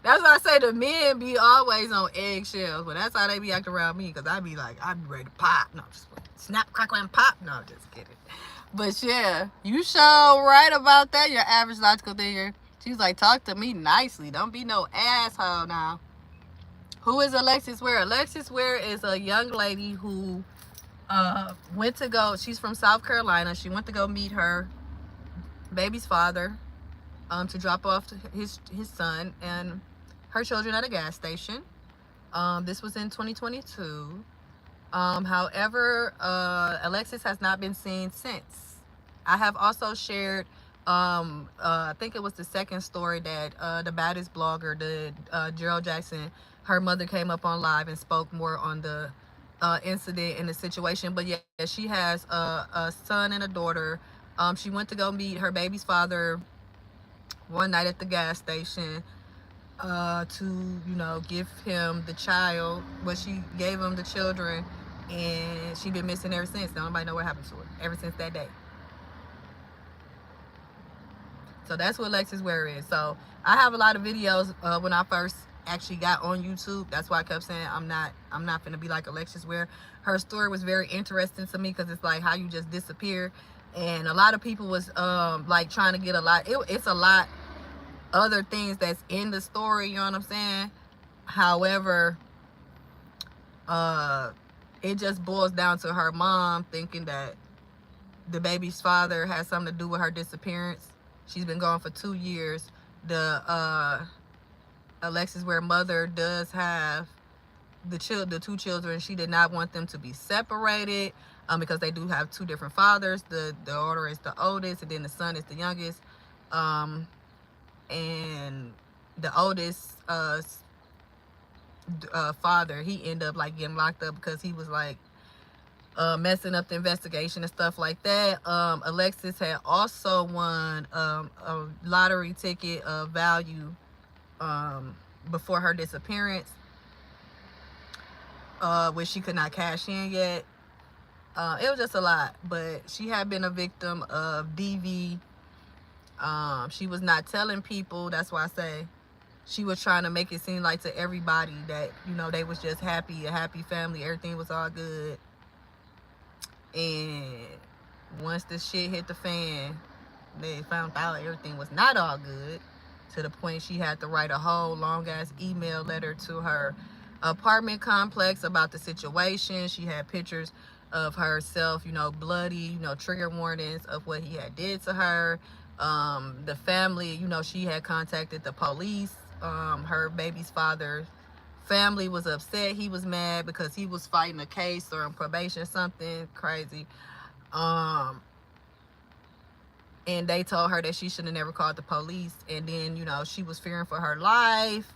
That's why I say the men be always on eggshells, but that's how they be acting around me, because I be like, I be ready to pop. No, just snap, crackle, and pop. No, just kidding. But yeah, you sure right about that. Your average logical thinker. She's like, talk to me nicely. Don't be no asshole now. Who is Alexis Ware? Alexis Ware is a young lady who went to go, she's from South Carolina. She went to go meet her baby's father to drop off his son and her children at a gas station. This was in 2022. However, Alexis has not been seen since. I have also shared, I think it was the second story that the baddest blogger, the Gerald Jackson, her mother came up on live and spoke more on the incident and the situation. But yeah, she has a son and a daughter. She went to go meet her baby's father one night at the gas station to, you know, give him the child. But she gave him the children, and she been missing ever since. Nobody know what happened to her ever since that day. So that's what Alexis Ware is. So I have a lot of videos when I first actually got on YouTube. That's why I kept saying I'm not gonna be like Alexis Ware. Her story was very interesting to me because it's like how you just disappear, and a lot of people was like trying to get a lot. It's a lot other things that's in the story. You know what I'm saying? However, it just boils down to her mom thinking that the baby's father has something to do with her disappearance. She's been gone for 2 years. The Alexis Ware mother does have the two children. She did not want them to be separated because they do have two different fathers. The daughter is the oldest, and then the son is the youngest. And the oldest father, he ended up like getting locked up because he was like messing up the investigation and stuff like that. Alexis had also won a lottery ticket of value before her disappearance, which she could not cash in yet. It was just a lot, but she had been a victim of DV. She was not telling people. That's why I say she was trying to make it seem like to everybody that, you know, they was just happy, a happy family, everything was all good. And once the shit hit the fan, they found out everything was not all good, to the point she had to write a whole long ass email letter to her apartment complex about the situation. She had pictures of herself, you know, bloody, you know, trigger warnings of what he had did to her. The family, you know, she had contacted the police. Her baby's father's family was upset. He was mad because he was fighting a case or on probation, something crazy. And they told her that she should have never called the police. And then, you know, she was fearing for her life.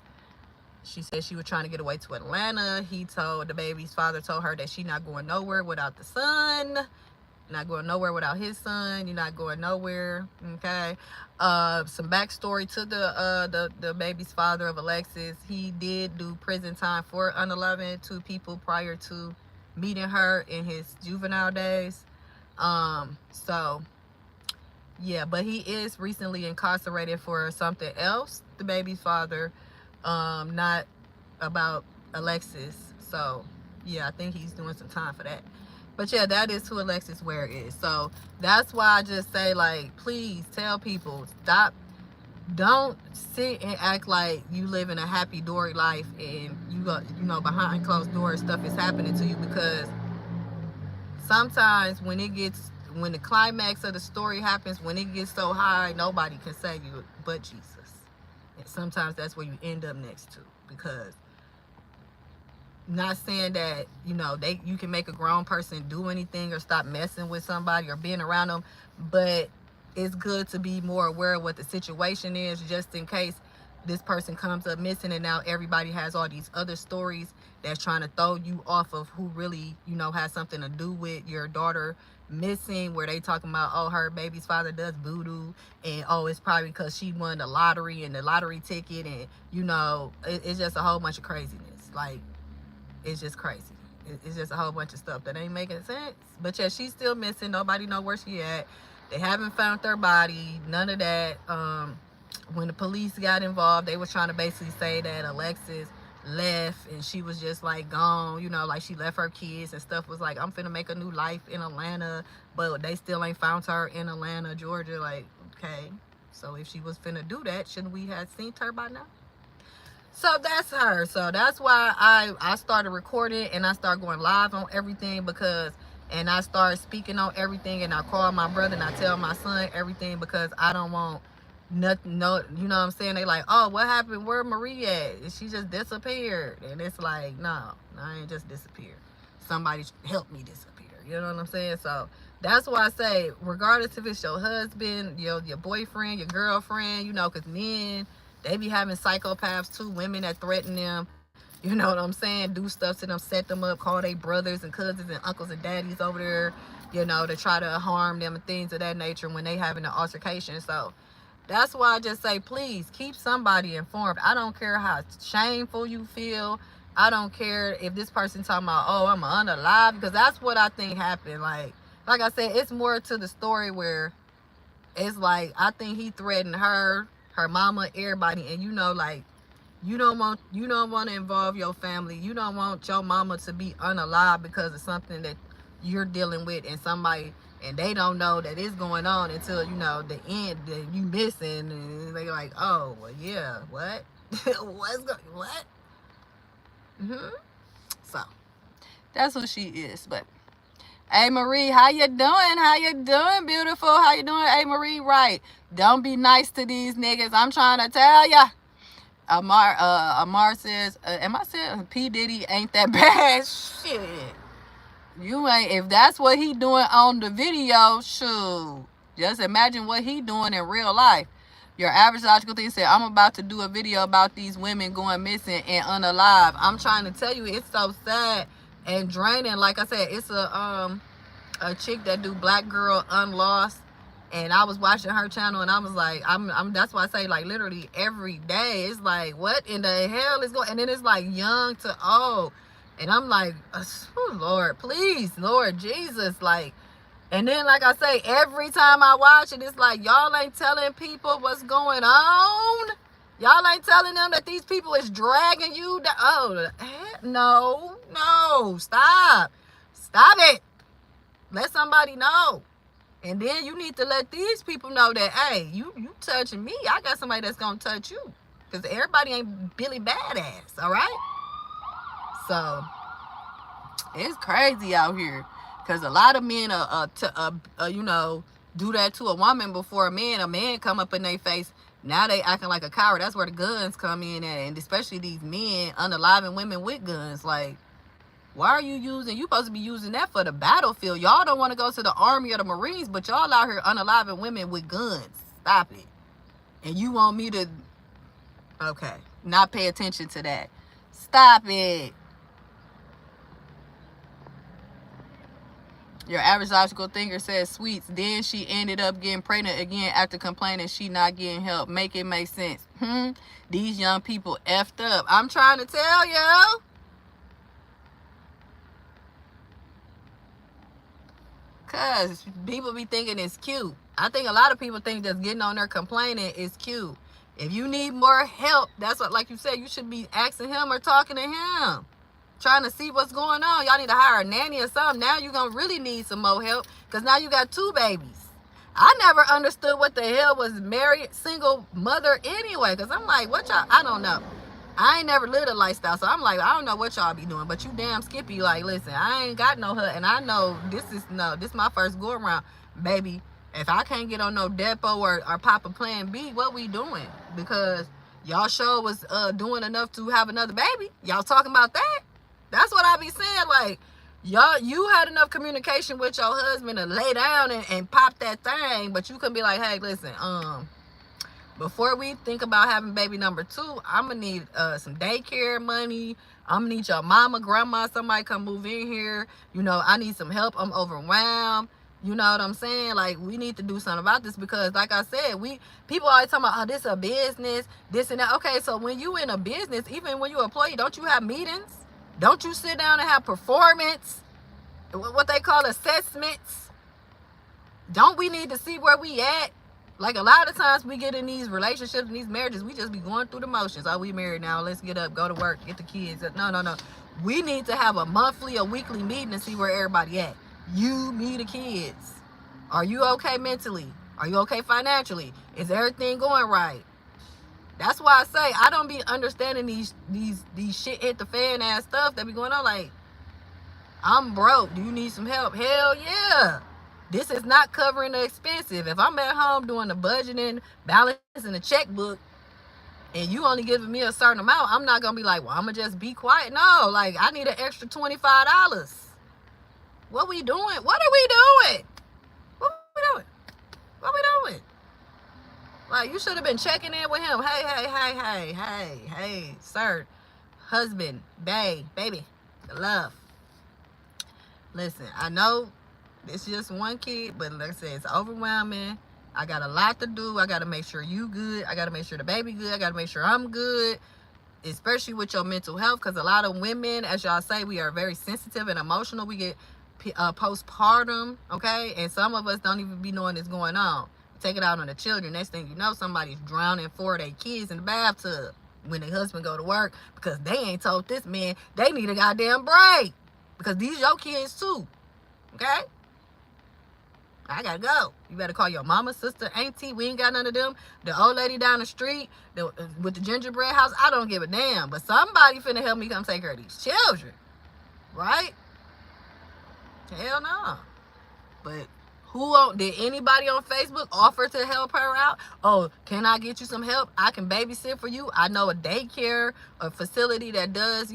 She said she was trying to get away to Atlanta. The baby's father told her that she's not going nowhere without the son. Not going nowhere without his son. You're not going nowhere. Okay. Some backstory to the baby's father of Alexis. He did do prison time for unloving two people prior to meeting her in his juvenile days. So yeah, but he is recently incarcerated for something else, the baby's father, not about Alexis. So yeah, I think he's doing some time for that. But yeah, that is who Alexis Ware is. So that's why I just say, like, please tell people, stop. Don't sit and act like you live in a happy dory life and you got, you know, behind closed doors stuff is happening to you, because sometimes when the climax of the story happens, when it gets so high, nobody can save you but Jesus. And sometimes that's where you end up next to, because not saying that, you know, you can make a grown person do anything or stop messing with somebody or being around them, but it's good to be more aware of what the situation is, just in case this person comes up missing, and now everybody has all these other stories that's trying to throw you off of who really, you know, has something to do with your daughter missing, where they talking about, oh, her baby's father does voodoo, and oh, it's probably because she won the lottery and the lottery ticket, and, you know, it's just a whole bunch of craziness. Like, it's just crazy. It's just a whole bunch of stuff that ain't making sense. But yeah, she's still missing. Nobody know where she at. They haven't found her body. None of that. When the police got involved, they was trying to basically say that Alexis left and she was just like gone, you know, like she left her kids and stuff, was like, I'm finna make a new life in Atlanta, but they still ain't found her in Atlanta, Georgia. Like, okay, so if she was finna do that, shouldn't we have seen her by now? So that's her. So that's why I started recording and I started going live on everything, and I started speaking on everything, and I call my brother and I tell my son everything, because I don't want nothing, no, you know what I'm saying? They like, oh, what happened? Where Marie at? She just disappeared. And it's like, no, I ain't just disappeared. somebody help me disappear. You know what I'm saying? So that's why I say, regardless if it's your husband, your boyfriend, your girlfriend, you know, because men, they be having psychopaths too, women that threaten them. You know what I'm saying? Do stuff to them, set them up, call their brothers and cousins and uncles and daddies over there, you know, to try to harm them and things of that nature when they having an altercation. So that's why I just say, please keep somebody informed. I don't care how shameful you feel. I don't care if this person talking about, oh, I'm unalive, because that's what I think happened. Like I said, it's more to the story where it's like, I think he threatened her mama, everybody, and you know, like, you don't want to involve your family. You don't want your mama to be unalive because of something that you're dealing with, and somebody, and they don't know that it's going on until, you know, the end, that you missing, and they're like, oh, well, yeah, what? What? So that's who she is. But hey, Marie, how you doing? How you doing, beautiful? How you doing? Hey, Marie, right. Don't be nice to these niggas. I'm trying to tell ya. Amar says, am I saying P. Diddy ain't that bad? Shit. You ain't, if that's what he doing on the video, shoot. Just imagine what he doing in real life. Your average logical thing said, I'm about to do a video about these women going missing and unalive. I'm trying to tell you, it's so sad and draining. Like I said, it's a chick that do Black Girl Unlost, and I was watching her channel, and I was like, I'm that's why I say, like, literally every day it's like, what in the hell is going, and then it's like young to old, and I'm like, oh, Lord, please, Lord Jesus, like. And then, like I say, every time I watch it, it's like, y'all ain't telling people what's going on. Y'all ain't telling them that these people is dragging you down. Oh, no, stop it. Let somebody know. And then you need to let these people know that, hey, you touching me, I got somebody that's gonna touch you, because everybody ain't Billy Badass, all right? So it's crazy out here, because a lot of men you know, do that to a woman before a man come up in their face. Now they acting like a coward. That's where the guns come in at, and especially these men unaliving women with guns. Like, why are you using, you supposed to be using that for the battlefield. Y'all don't want to go to the Army or the Marines, but y'all out here unaliving women with guns. Stop it. And you want me to, okay, not pay attention to that. Stop it. Your average logical thinker says sweets. Then she ended up getting pregnant again after complaining she not getting help. Make it make sense. These young people effed up. I'm trying to tell you. Because people be thinking it's cute. I think a lot of people think just getting on there complaining is cute. If you need more help, that's what, like you said, you should be asking him or talking to him, trying to see what's going on. Y'all need to hire a nanny or something. Now you're going to really need some more help, because now you got 2 babies. I never understood what the hell was married, single mother anyway, because I'm like, what y'all, I don't know. I ain't never lived a lifestyle, so I'm like, I don't know what y'all be doing, but you damn Skippy, like, listen, I ain't got no hut, and I know this is my first go around, baby. If I can't get on no depot or pop a plan B, what we doing? Because y'all sure was doing enough to have another baby. Y'all talking about that? That's what I be saying. Like, y'all, you had enough communication with your husband to lay down and pop that thing, but you can be like, hey, listen, before we think about having baby number 2, I'm gonna need some daycare money. I'm gonna need your mama, grandma, somebody come move in here. You know, I need some help. I'm overwhelmed. You know what I'm saying? Like, we need to do something about this, because, like I said, people always talking about, oh, this is a business, this and that. Okay, so when you in a business, even when you employee, don't you have meetings? Don't you sit down and have performance, what they call assessments? Don't we need to see where we at? Like, a lot of times we get in these relationships and these marriages, we just be going through the motions. Oh, we married now, let's get up, go to work, get the kids. No. We need to have a monthly or weekly meeting to see where everybody at. You, me, the kids. Are you okay mentally? Are you okay financially? Is everything going right? That's why I say I don't be understanding these shit hit the fan ass stuff that be going on. Like, I'm broke. Do you need some help? Hell yeah. This is not covering the expensive. If I'm at home doing the budgeting, balancing the checkbook, and you only giving me a certain amount, I'm not gonna be like, well, I'm gonna just be quiet. No, like, I need an extra $25. What we doing? What are we doing? What we doing? What we doing? Like, you should have been checking in with him. Hey, sir, husband, baby, love. Listen, I know it's just one kid, but like I said, it's overwhelming. I got a lot to do. I got to make sure you good. I got to make sure the baby good. I got to make sure I'm good, especially with your mental health, because a lot of women, as y'all say, we are very sensitive and emotional. We get postpartum, okay? And some of us don't even be knowing what's going on. Take it out on the children. Next thing you know, somebody's drowning 4 of their kids in the bathtub when their husband go to work because they ain't told this man they need a goddamn break. Because these your kids too, okay? I gotta go. You better call your mama, sister, auntie. We ain't got none of them. The old lady down the street with the gingerbread house. I don't give a damn. But somebody finna help me come take care of these children, right? Hell no. But did anybody on Facebook offer to help her out? Oh, can I get you some help? I can babysit for you. I know a daycare, a facility that does,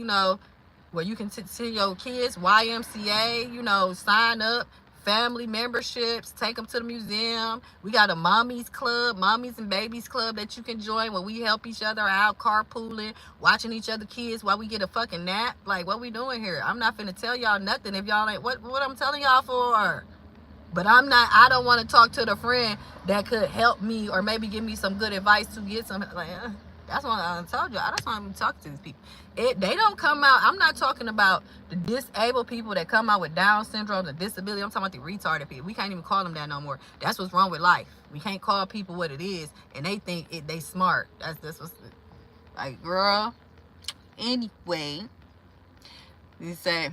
where you can send your kids, YMCA, sign up, family memberships, take them to the museum. We got a mommies and babies club that you can join where we help each other out, carpooling, watching each other kids while we get a fucking nap. Like, what we doing here? I'm not finna tell y'all nothing if y'all ain't, what I'm telling y'all for. But I don't want to talk to the friend that could help me or maybe give me some good advice to get some, that's what I told you. I just want to talk to these people. They don't come out. I'm not talking about the disabled people that come out with Down syndrome and disability. I'm talking about the retarded people. We can't even call them that no more. That's what's wrong with life. We can't call people what it is, and they think they smart. That's what's like, girl. Anyway, you say,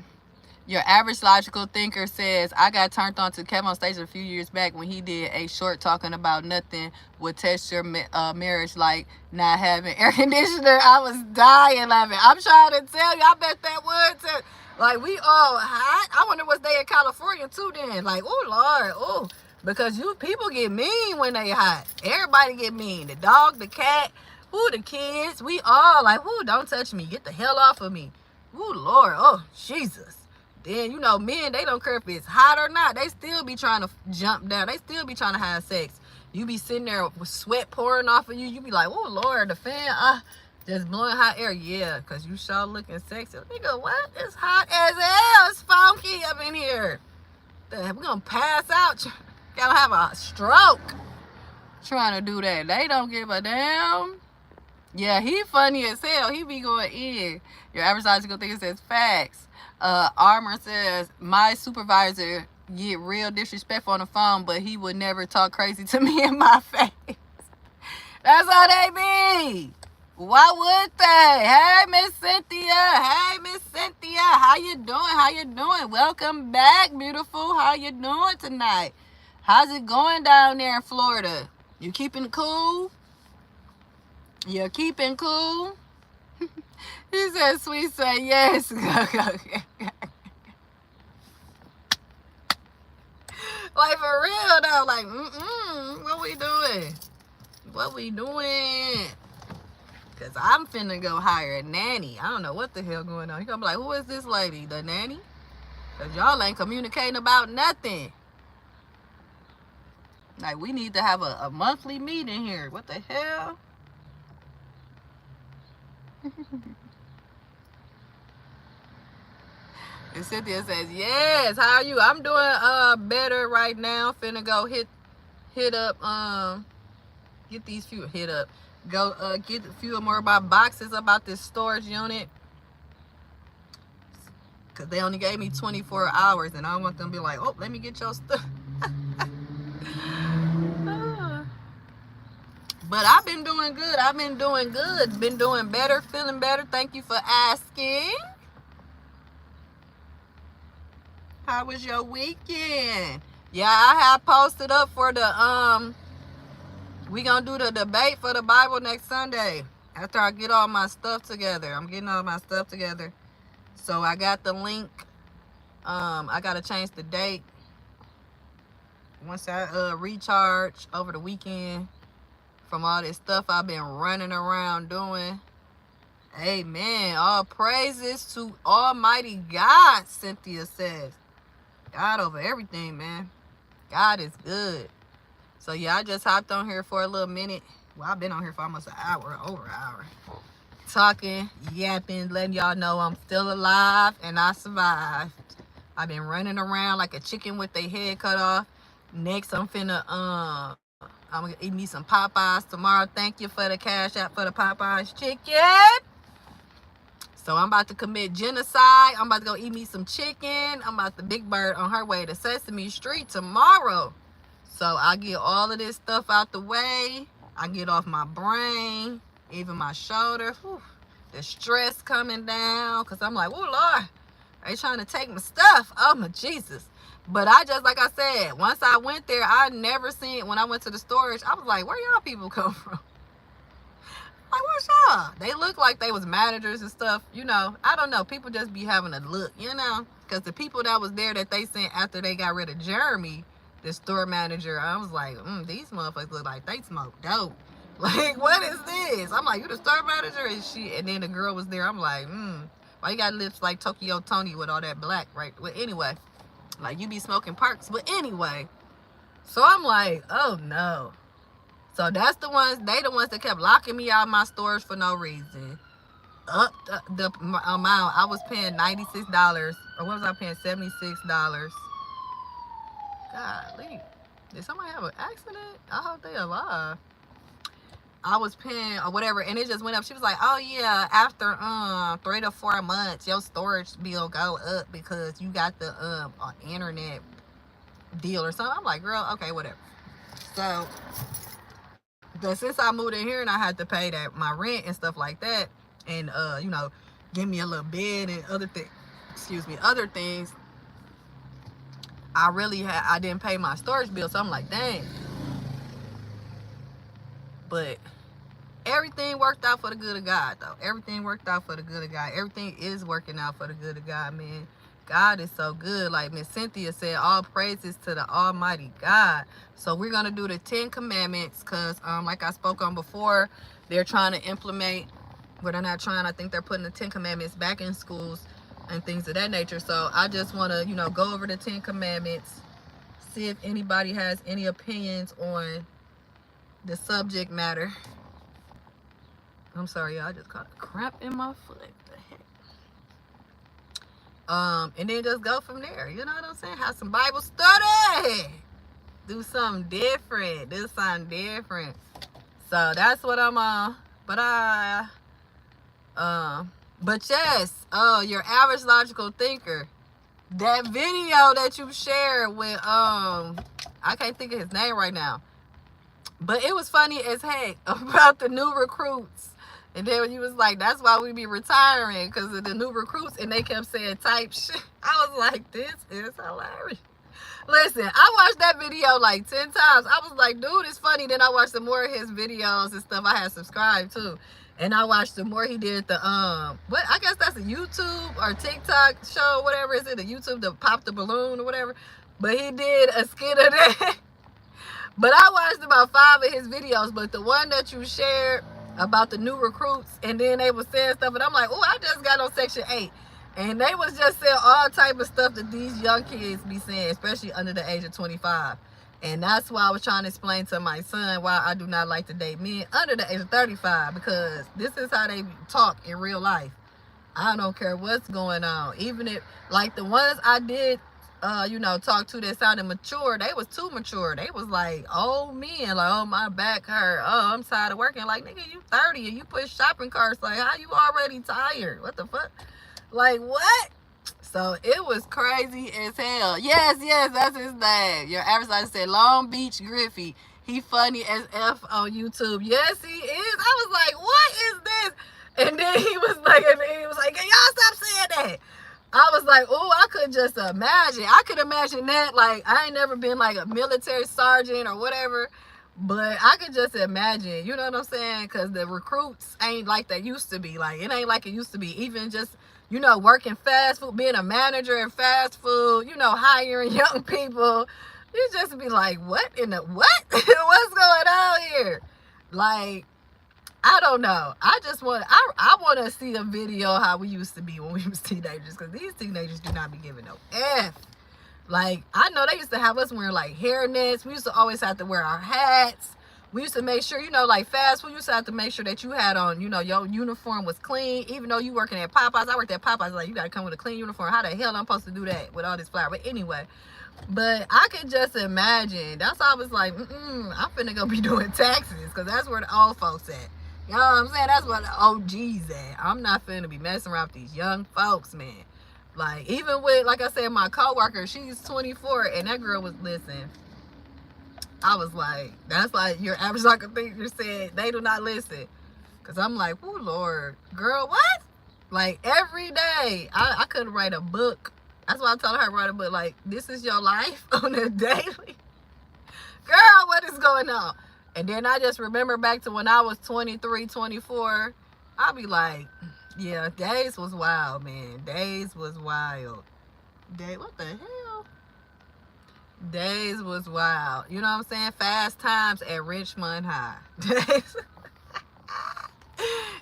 your average logical thinker says, I got turned on to Kevin on stage a few years back when he did a short talking about nothing would test your marriage like not having air conditioner. I was dying laughing. I'm trying to tell you, I bet that would test. Like, we all hot. I wonder what's they in California too then. Like, oh Lord, oh. Because people get mean when they hot. Everybody get mean. The dog, the cat, the kids. We all like, don't touch me. Get the hell off of me. Lord, oh, Jesus. Then, men, they don't care if it's hot or not. They still be trying to jump down. They still be trying to have sex. You be sitting there with sweat pouring off of you. You be like, oh, Lord, the fan, just blowing hot air. Yeah, because you sure looking sexy. Nigga, what? It's hot as hell. It's funky up in here. We're going to pass out. Gonna have a stroke trying to do that. They don't give a damn. Yeah, he funny as hell. He be going in. Your average logical thinker says facts. Armor says, my supervisor get real disrespectful on the phone, but he would never talk crazy to me in my face. That's how they be. Why would they? Hey, Miss Cynthia. How you doing? Welcome back, beautiful. How you doing tonight? How's it going down there in Florida? You keeping cool? You're keeping cool? He said, sweet say yes. Like, for real though, like, what we doing? Because I'm finna go hire a nanny. I don't know what the hell going on. He gonna be like, who is this lady? The nanny? Because y'all ain't communicating about nothing. Like, we need to have a monthly meeting here. What the hell? And Cynthia says, yes, how are you? I'm doing better right now. Finna go hit up, get these few hit up. Go get a few more of my boxes about this storage unit. Cause they only gave me 24 hours and I don't want them to be like, oh, let me get your stuff. But I've been doing good. Been doing better, feeling better. Thank you for asking. How was your weekend? Yeah, I have posted up for the we gonna do the debate for the Bible next Sunday. After I get all my stuff together. I'm getting all my stuff together. So I got the link. I gotta change the date. Once I recharge over the weekend from all this stuff I've been running around doing. Amen. All praises to Almighty God, Cynthia says. God over everything, man. God is good. So yeah, I just hopped on here for a little minute. Well, I've been on here for almost an hour, over an hour. Talking, yapping, letting y'all know I'm still alive and I survived. I've been running around like a chicken with their head cut off. Next, I'm gonna eat me some Popeyes tomorrow. Thank you for the cash out for the Popeyes chicken. So I'm about to commit genocide. I'm about to go eat me some chicken. I'm about to Big Bird on her way to Sesame Street tomorrow. So I get all of this stuff out the way. I get off my brain, even my shoulder. Whew, the stress coming down. Because I'm like, oh, Lord, they trying to take my stuff. Oh, my Jesus. But I just, like I said, once I went there, I never seen, when I went to the storage, I was like, where y'all people come from? Like, where's y'all? They look like they was managers and stuff. You know, I don't know. People just be having a look, you know. Because the people that was there that they sent after they got rid of Jeremy, the store manager, I was like, these motherfuckers look like they smoke dope. Like, what is this? I'm like, you the store manager? And then the girl was there. I'm like, why you got lips like Tokyo Tony with all that black, right? Well, anyway, like you be smoking parks. But anyway, so I'm like, oh no. So that's the ones, they the ones that kept locking me out of my stores for no reason. Up the amount, I was paying $96, or what was I paying, $76. Golly, did somebody have an accident? I hope they alive. I was paying or whatever, and it just went up. She was like, oh yeah, after 3 to 4 months, your storage bill go up because you got the internet deal or something. I'm like, girl, okay, whatever. So since I moved in here and I had to pay that my rent and stuff like that, and you know, give me a little bed and other things, I didn't pay my storage bill. So I'm like, dang. But everything worked out for the good of God, though. Everything worked out for the good of God. Everything is working out for the good of God, man. God is so good. Like Miss Cynthia said, all praises to the Almighty God. So we're going to do the 10 Commandments because, like I spoke on before, they're trying to implement, but they're not trying. I think they're putting the 10 Commandments back in schools and things of that nature. So I just want to, you know, go over the 10 Commandments, see if anybody has any opinions on the subject matter. I'm sorry, y'all. I just caught a cramp in my foot. The heck? And then just go from there. You know what I'm saying? Have some Bible study. Do something different. So that's what I'm on. But yes, your average logical thinker. That video that you shared with I can't think of his name right now. But it was funny as heck about the new recruits. And then when you was like, that's why we be retiring, because of the new recruits, and they kept saying type shit. I was like, this is hilarious. Listen, I watched that video like 10 times. I was like, dude, it's funny. Then I watched some more of his videos and stuff I had subscribed to. And I watched the more he did the, what, I guess that's a YouTube or TikTok show, whatever. Is it a YouTube to pop the balloon or whatever? But he did a skit of that. But I watched about 5 of his videos. But the one that you shared about the new recruits, and then they was saying stuff, and I'm like, oh, I just got on Section 8. And they was just saying all type of stuff that these young kids be saying, especially under the age of 25. And that's why I was trying to explain to my son why I do not like to date men under the age of 35, because this is how they talk in real life. I don't care what's going on. Even if, like the ones I did, you know, talk to that sounded mature, they was too mature. They was like old men, like, oh, my back hurt. Oh, I'm tired of working. Like, nigga, you 30 and you push shopping carts. Like, how you already tired? What the fuck? Like, what? So it was crazy as hell. Yes, that's his name. Your advertiser said Long Beach Griffey. He funny as F on YouTube. Yes, he is. I was like, what is this? And then he was like, can y'all stop saying that? I was like, oh, I could just imagine. I could imagine that. Like, I ain't never been like a military sergeant or whatever, but I could just imagine, you know what I'm saying? Because the recruits ain't like they used to be. Like, it ain't like it used to be. Even just, you know, working fast food, being a manager in fast food, you know, hiring young people. You just be like, what in the, what? What's going on here? Like, I don't know. I just want, I want to see a video how we used to be when we was teenagers, because these teenagers do not be giving no F. Like, I know they used to have us wearing like hair nets. We used to always have to wear our hats. We used to make sure, you know, like fast food, you used to have to make sure that you had on, you know, your uniform was clean. Even though you working at Popeyes, I worked at Popeyes, like, you got to come with a clean uniform. How the hell I'm supposed to do that with all this flour? But anyway, but I could just imagine. That's why I was like, I'm finna go be doing taxes, because that's where the old folks at. You know what I'm saying? That's where the OGs at. I'm not finna be messing around with these young folks, man. Like, even with, like I said, my coworker, she's 24, and that girl was, listen, I was like, that's like your average soccer thinker said, they do not listen. Because I'm like, oh, Lord, girl, what? Like, every day, I couldn't write a book. That's why I told her to write a book. Like, this is your life on a daily. Girl, what is going on? And then I just remember back to when I was 23, 24. I'll be like, yeah, days was wild, man. Days was wild. What the hell? Days was wild. You know what I'm saying? Fast times at Richmond High.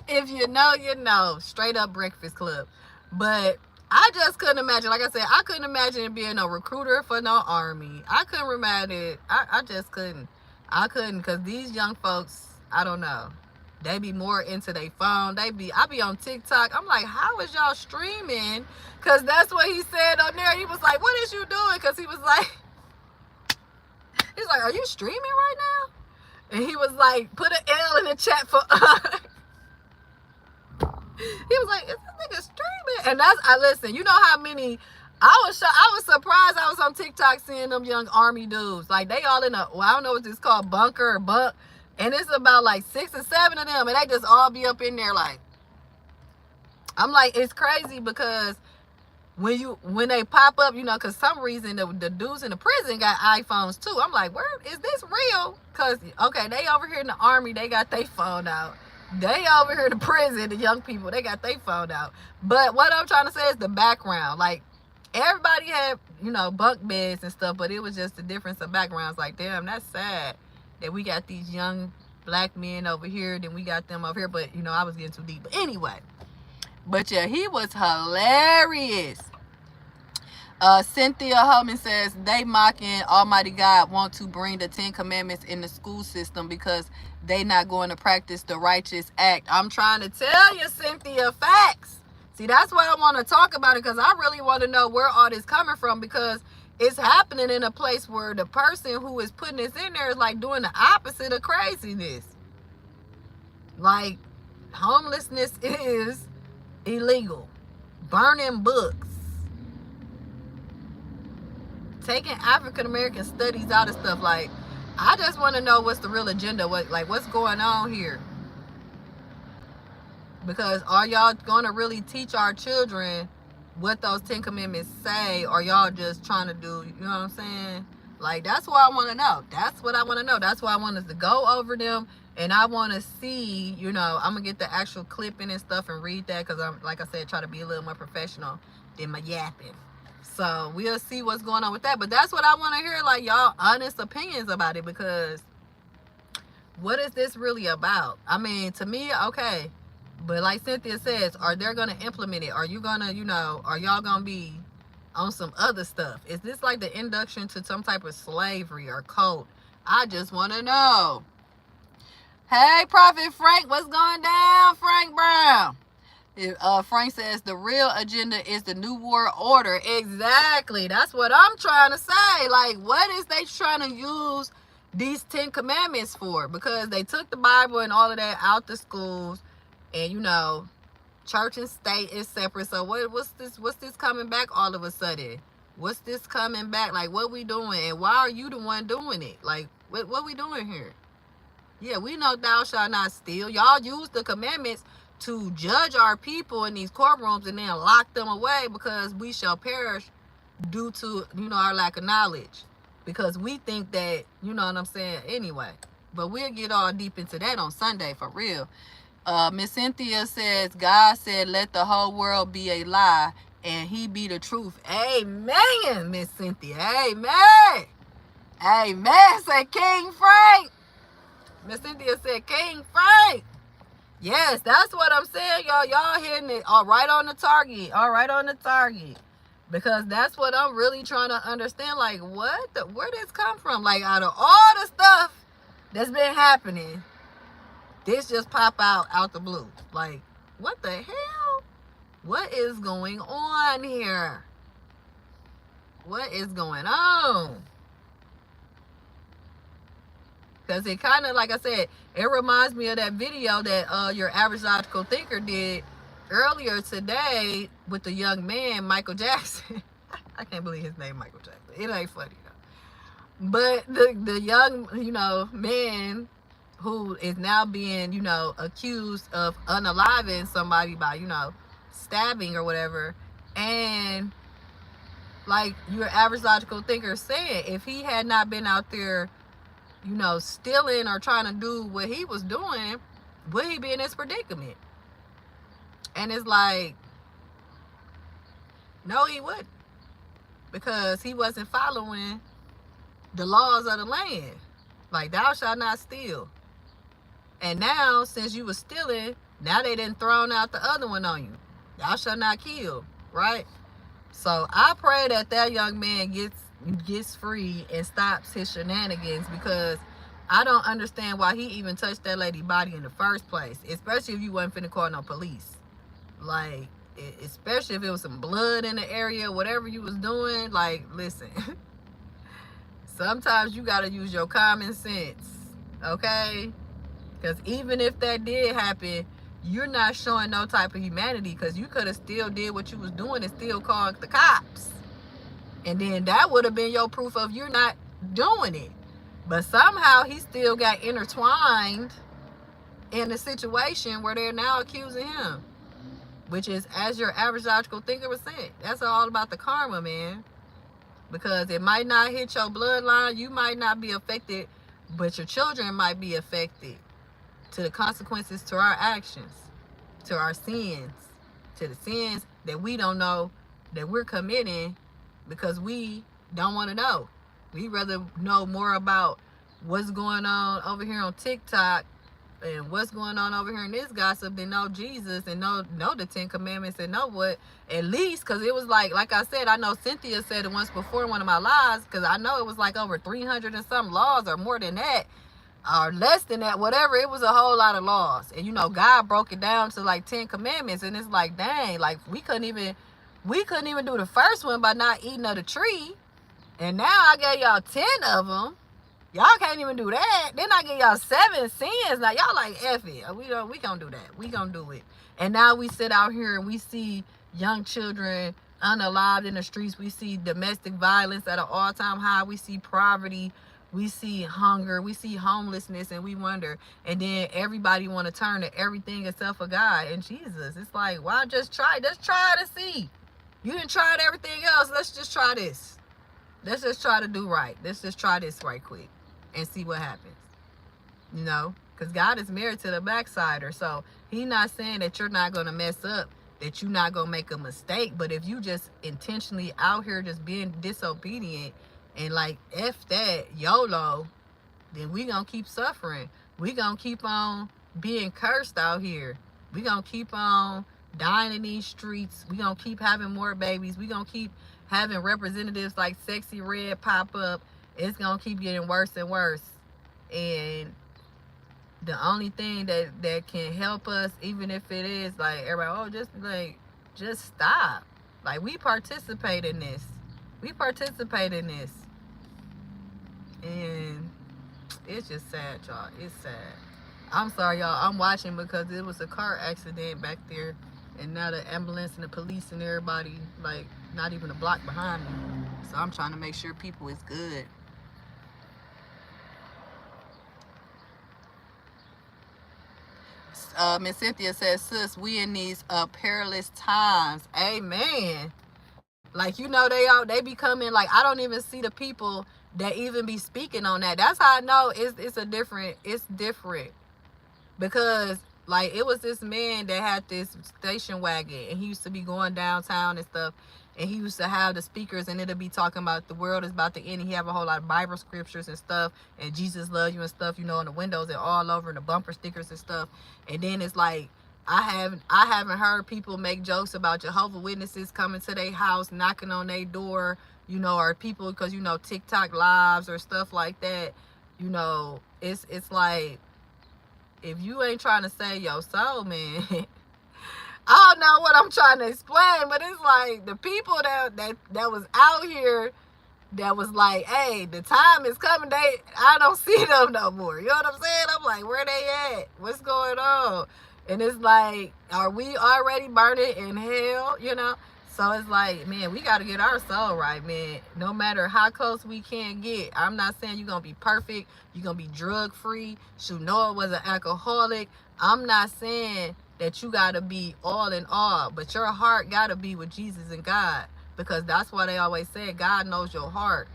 If you know, you know. Straight up Breakfast Club. But I just couldn't imagine. Like I said, I couldn't imagine being a recruiter for no army. I couldn't imagine it. I just couldn't. I couldn't, because these young folks, I don't know. They be more into their phone. I be on TikTok. I'm like, how is y'all streaming? Because that's what he said on there. He was like, what is you doing? Because he was like, are you streaming right now? And he was like, put an L in the chat for us. He was like, is this nigga streaming? And listen, you know how many, I was surprised I was on TikTok seeing them young army dudes. Like, they all in a, well, I don't know what this called, bunker or bunk. And it's about like 6 or 7 of them. And they just all be up in there like, I'm like, it's crazy because when they pop up, you know, because some reason the dudes in the prison got iPhones too. I'm like, where is this real? Because, okay, they over here in the army, they got their phone out. They over here in the prison, the young people, they got their phone out. But what I'm trying to say is the background. Like, everybody had, you know, bunk beds and stuff, but it was just the difference of backgrounds. Like, damn, that's sad that we got these young black men over here, then we got them over here. But, you know, I was getting too deep. But anyway. But yeah, he was hilarious. Cynthia Hubbin says, they mocking Almighty God want to bring the 10 Commandments in the school system because they not going to practice the righteous act. I'm trying to tell you, Cynthia, facts. See, that's why I want to talk about it, because I really want to know where all this coming from, because it's happening in a place where the person who is putting this in there is like doing the opposite of craziness. Like, homelessness is illegal. Burning books. Taking African American studies out of stuff. Like, I just want to know what's the real agenda. What's going on here? Because are y'all going to really teach our children what those 10 Commandments say, or y'all just trying to do, you know what I'm saying? Like, that's what I want to know. That's what I want to know. That's why I want us to go over them, and I want to see, you know, I'm going to get the actual clipping and stuff and read that, because I'm, like I said, try to be a little more professional than my yapping. So we'll see what's going on with that. But that's what I want to hear, like, y'all honest opinions about it, because what is this really about? I mean, to me, okay. But like Cynthia says, are they going to implement it? Are you going to, you know, are y'all going to be on some other stuff? Is this like the induction to some type of slavery or cult? I just want to know. Hey, Prophet Frank, what's going down, Frank Brown? Frank says the real agenda is the New World Order. Exactly. That's what I'm trying to say. Like, what is they trying to use these 10 Commandments for? Because they took the Bible and all of that out the schools. And, you know, church and state is separate. So what's this coming back all of a sudden? What's this coming back? Like, what we doing? And why are you the one doing it? Like, what we doing here? Yeah, we know thou shalt not steal. Y'all use the commandments to judge our people in these courtrooms and then lock them away because we shall perish due to, you know, our lack of knowledge. Because we think that, you know what I'm saying? Anyway, but we'll get all deep into that on Sunday for real. Miss Cynthia says, God said, let the whole world be a lie and he be the truth. Amen, Miss Cynthia. Amen. Amen, said King Frank. Miss Cynthia said, King Frank. Yes, that's what I'm saying, y'all. Y'all hitting it all right on the target. All right on the target. Because that's what I'm really trying to understand. Like, where this come from? Like, out of all the stuff that's been happening, this just pop out the blue. Like, what the hell? What is going on here? What is going on? Because it kind of, like I said, it reminds me of that video that Your Average Logical Thinker did earlier today with the young man, Michael Jackson. I can't believe his name, Michael Jackson. It ain't funny, though. But the young, man who is now being, accused of unaliving somebody by, stabbing or whatever. And like Your Average Logical Thinker said, if he had not been out there, stealing or trying to do what he was doing, would he be in this predicament? And it's like, no, he wouldn't. Because he wasn't following the laws of the land. Like, thou shalt not steal. And now, since you was stealing, now they done thrown out the other one on you. Thou shalt not kill, right? So I pray that that young man gets free and stops his shenanigans, because I don't understand why he even touched that lady's body in the first place, especially if you wasn't finna call no police. Like, especially if it was some blood in the area, whatever you was doing. Like, listen, sometimes you gotta use your common sense, okay? Because even if that did happen, you're not showing no type of humanity, because you could have still did what you was doing and still called the cops. And then that would have been your proof of you're not doing it. But somehow he still got intertwined in the situation where they're now accusing him. Which is, as Your Average Logical Thinker was saying, that's all about the karma, man. Because it might not hit your bloodline, you might not be affected, but your children might be affected to the consequences to our actions, to our sins, to the sins that we don't know that we're committing because we don't want to know. We rather know more about what's going on over here on TikTok and what's going on over here in this gossip than know Jesus and know the 10 Commandments and know what, at least, because it was like I said, I know Cynthia said it once before in one of my lives, because I know it was like over 300 and some laws or more than that, or less than that, whatever. It was a whole lot of laws. And God broke it down to like 10 commandments, and it's like, dang, like we couldn't even do the first one by not eating of the tree, and now I gave y'all 10 of them. Y'all can't even do that. Then I give y'all 7 sins. Now y'all like, F it. We gonna do that. We gonna do it. And now we sit out here and we see young children unalived in the streets. We see domestic violence at an all-time high. We see poverty. We see hunger. We see homelessness, and we wonder. And then everybody want to turn to everything except for God and Jesus. It's like, why just try? Just try to see. You didn't try everything else. Let's just try this. Let's just try to do right. Let's just try this right quick and see what happens. Because God is married to the backslider. So he's not saying that you're not going to mess up, that you're not going to make a mistake. But if you just intentionally out here just being disobedient and like F that, YOLO, then we going to keep suffering. We going to keep on being cursed out here. We going to keep on dying in these streets. We going to keep having more babies. We going to keep having representatives like Sexy Red pop up. It's going to keep getting worse and worse. And the only thing that can help us, even if it is like everybody, just stop. Like, we participate in this. We participate in this. And it's just sad, y'all. It's sad. I'm sorry, y'all. I'm watching because it was a car accident back there. And now the ambulance and the police and everybody, like, not even a block behind me. So I'm trying to make sure people is good. Miss Cynthia says, sis, we in these perilous times. Amen. Like, they be coming, like, I don't even see the people that even be speaking on that. That's how I know it's different. Because, like, it was this man that had this station wagon, and he used to be going downtown and stuff, and he used to have the speakers, and it'll be talking about the world is about to end, and he have a whole lot of Bible scriptures and stuff, and Jesus loves you and stuff, on the windows and all over, and the bumper stickers and stuff. And then it's like, I haven't heard people make jokes about Jehovah's Witnesses coming to their house, knocking on their door, you know, or people, because, you know, TikTok lives or stuff like that. You know, it's like, if you ain't trying to save your soul, man, I don't know what I'm trying to explain, but it's like the people that was out here that was like, hey, the time is coming. I don't see them no more. You know what I'm saying? I'm like, where they at? What's going on? And it's like, are we already burning in hell? You know? So it's like, man, we got to get our soul right, man. No matter how close we can get. I'm not saying you're going to be perfect. You're going to be drug free. Shoot, Noah was an alcoholic. I'm not saying that you got to be all in all, but your heart got to be with Jesus and God. Because that's why they always say God knows your heart.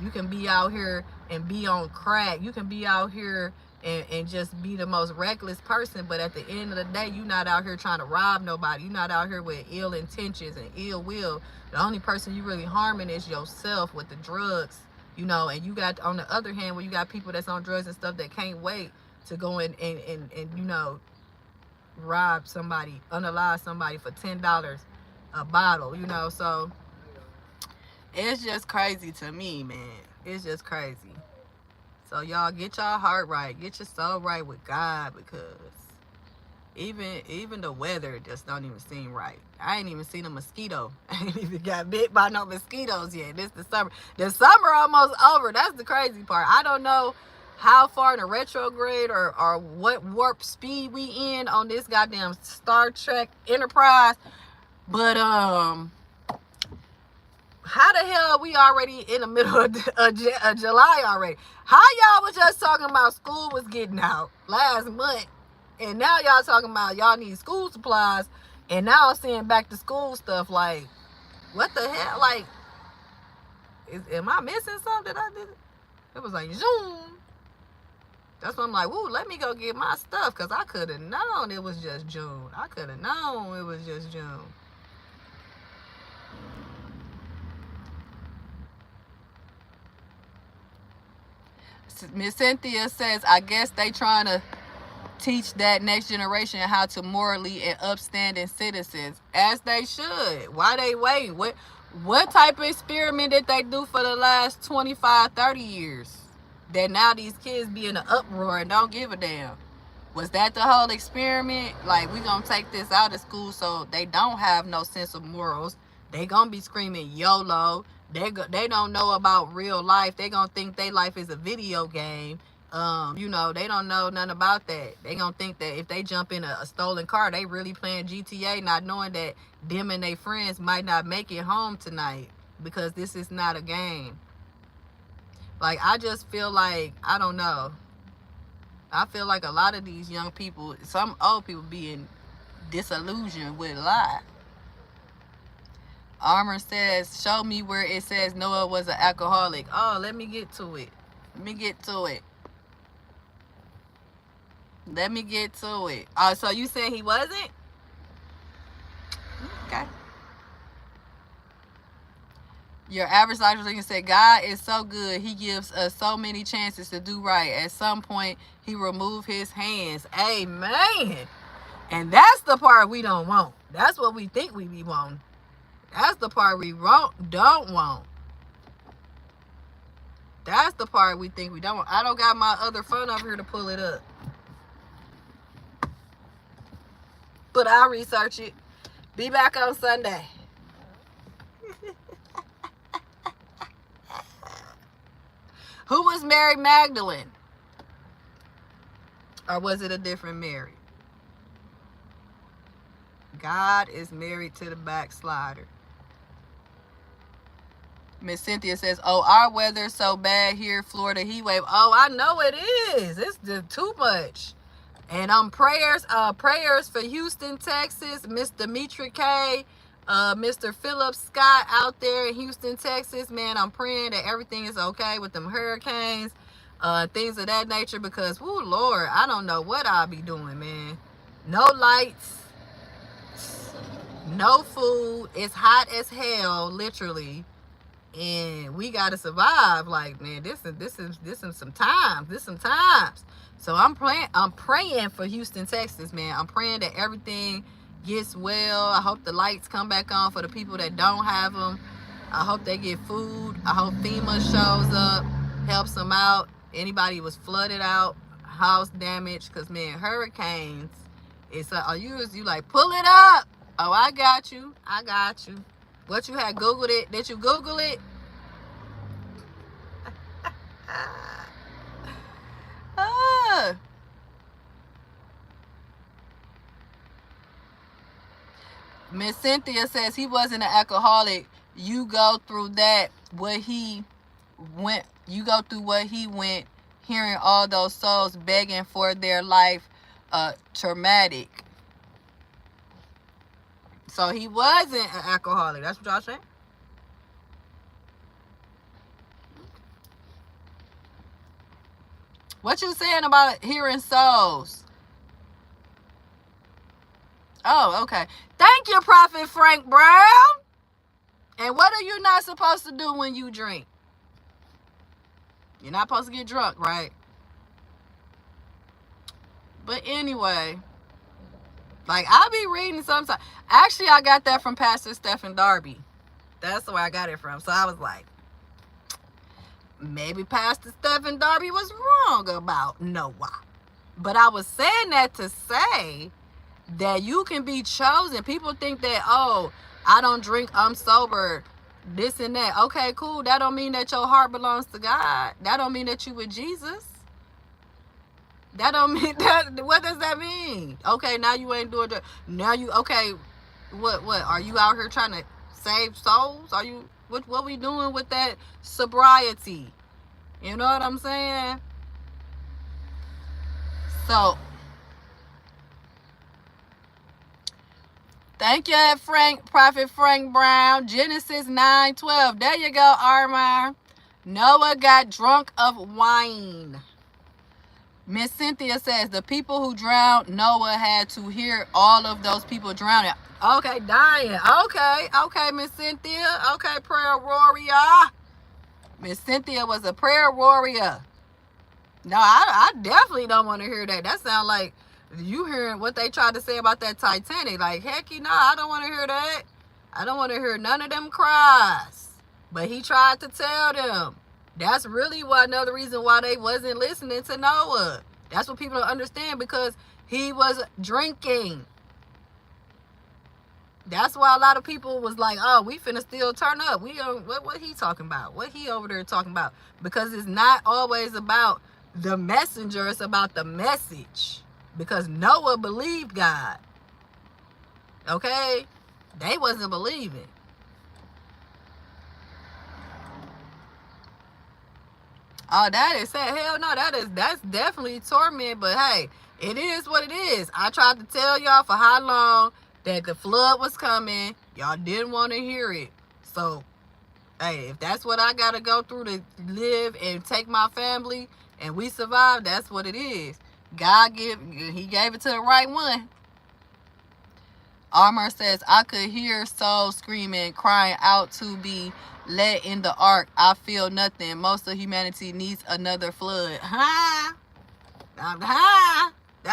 You can be out here and be on crack. You can be out here and just be the most reckless person. But at the end of the day, you're not out here trying to rob nobody. You're not out here with ill intentions and ill will. The only person you really harming is yourself with the drugs. You know, and you got, on the other hand, where you got people that's on drugs and stuff that can't wait to go in and you know, rob somebody, unalive somebody for $10 a bottle, you know. So it's just crazy to me, man. It's just crazy. So y'all get y'all heart right. Get your soul right with God, because even the weather just don't even seem right. I ain't even seen a mosquito. I ain't even got bit by no mosquitoes yet. This the summer. The summer almost over. That's the crazy part. I don't know how far in a retrograde or what warp speed we in on this goddamn Star Trek Enterprise. But how the hell we already in the middle of July already? How y'all was just talking about school was getting out last month, and now y'all talking about y'all need school supplies, and now I'm seeing back to school stuff? Like, what the hell? Like, am I missing something? It was like June. That's why I'm like, woo, let me go get my stuff, because I could have known it was just June. I could have known it was just June. Miss Cynthia says, I guess they trying to teach that next generation how to morally and upstanding citizens, as they should. Why they wait? What type of experiment did they do for the last 25, 30 years that now these kids be in an uproar and don't give a damn? Was that the whole experiment? Like, we gonna take this out of school so they don't have no sense of morals. They gonna be screaming YOLO. They don't know about real life. They gonna think their life is a video game. You know, they don't know nothing about that. They gonna think that if they jump in a stolen car, they really playing GTA, not knowing that them and their friends might not make it home tonight, because this is not a game. Like, I just feel like, I don't know. I feel like a lot of these young people, some old people, being disillusioned with life. Armor says, show me where it says Noah was an alcoholic. Oh, let me get to it. Let me get to it. Let me get to it. Oh, so you saying he wasn't? Okay. Your average life can say, God is so good. He gives us so many chances to do right. At some point, he removed his hands. Amen. And that's the part we don't want. That's what we think we be wanting. That's the part we don't want. That's the part we think we don't want. I don't got my other phone over here to pull it up, but I'll research it. Be back on Sunday. Who was Mary Magdalene? Or was it a different Mary? God is married to the backslider. Miss Cynthia says, oh, our weather's so bad here, Florida heat wave. Oh, I know it is. It's just too much. And prayers for Houston, Texas. Miss Demetri K, Mr. Philip Scott out there in Houston, Texas. Man, I'm praying that everything is okay with them hurricanes, things of that nature, because, woo, Lord, I don't know what I'll be doing, man. No lights, no food. It's hot as hell, literally. And we gotta survive. Like, man, this is some times. So I'm praying for Houston, Texas, man. I'm praying that everything gets well. I hope the lights come back on for the people that don't have them. I hope they get food. I hope FEMA shows up, helps them out. Anybody was flooded out, house damage, because, man, hurricanes, it's you like, pull it up. Oh, I got you. I got you. What, you had Googled it? Did you Google it? Miss Cynthia says he wasn't an alcoholic. You go through that, what he went, you go through what he went, hearing all those souls begging for their life, traumatic. So he wasn't an alcoholic. That's what y'all saying? What you saying about hearing souls? Oh, okay. Thank you, Prophet Frank Brown. And what are you not supposed to do when you drink? You're not supposed to get drunk, right? But anyway, like, I'll be reading sometimes. Actually, I got that from Pastor Stephen Darby. That's where I got it from. So I was like, maybe Pastor Stephen Darby was wrong about Noah. But I was saying that to say that you can be chosen. People think that, oh, I don't drink, I'm sober, this and that. Okay, cool. That don't mean that your heart belongs to God. That don't mean that you with Jesus. That don't mean that. What does that mean? Okay, now you ain't doing that. Now you, okay, what are you out here trying to save souls? Are you, what we doing with that sobriety? You know what I'm saying? So thank you, Prophet Frank Brown. Genesis 9:12. There you go, Armar. Noah got drunk of wine. Miss Cynthia says the people who drowned Noah had to hear all of those people drowning. Okay, dying. Okay, Miss Cynthia. Okay, prayer warrior. Miss Cynthia was a prayer warrior. No, I definitely don't want to hear that. That sounds like you hearing what they tried to say about that Titanic. Like, heck, I don't want to hear that. I don't want to hear none of them cries. But he tried to tell them. That's really another reason why they wasn't listening to Noah. That's what people don't understand, because he was drinking. That's why a lot of people was like, oh, we finna still turn up. We don't, what he talking about? What he over there talking about? Because it's not always about the messenger, it's about the message. Because Noah believed God. Okay? They wasn't believing. Oh, that is sad. Hell no, that's definitely torment. But hey, it is what it is. I tried to tell y'all for how long that the flood was coming. Y'all didn't want to hear it. So, hey, if that's what I got to go through to live and take my family and we survive, that's what it is. He gave it to the right one. Armor says, I could hear souls screaming, crying out to be let in the ark. I feel nothing. Most of humanity needs another flood. That's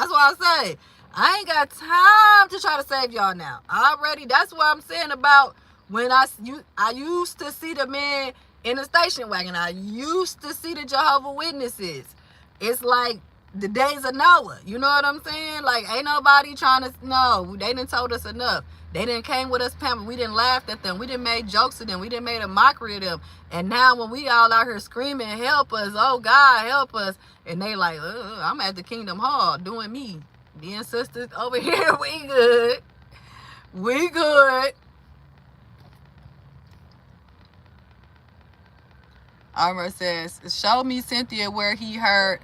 what I say. I ain't got time to try to save y'all now. Already, that's what I'm saying about when I used to see the men in the station wagon. I used to see the Jehovah's Witnesses. It's like the days of Noah. You know what I'm saying? Like, ain't nobody trying to, no, they didn't told us enough. They didn't came with us pampered. We didn't laugh at them. We didn't make jokes of them. We didn't made a mockery of them. And now when we all out here screaming, help us, oh God, help us. And they like, I'm at the Kingdom Hall doing me. Me and sisters over here, we good. We good. Armor says, show me Cynthia where he heard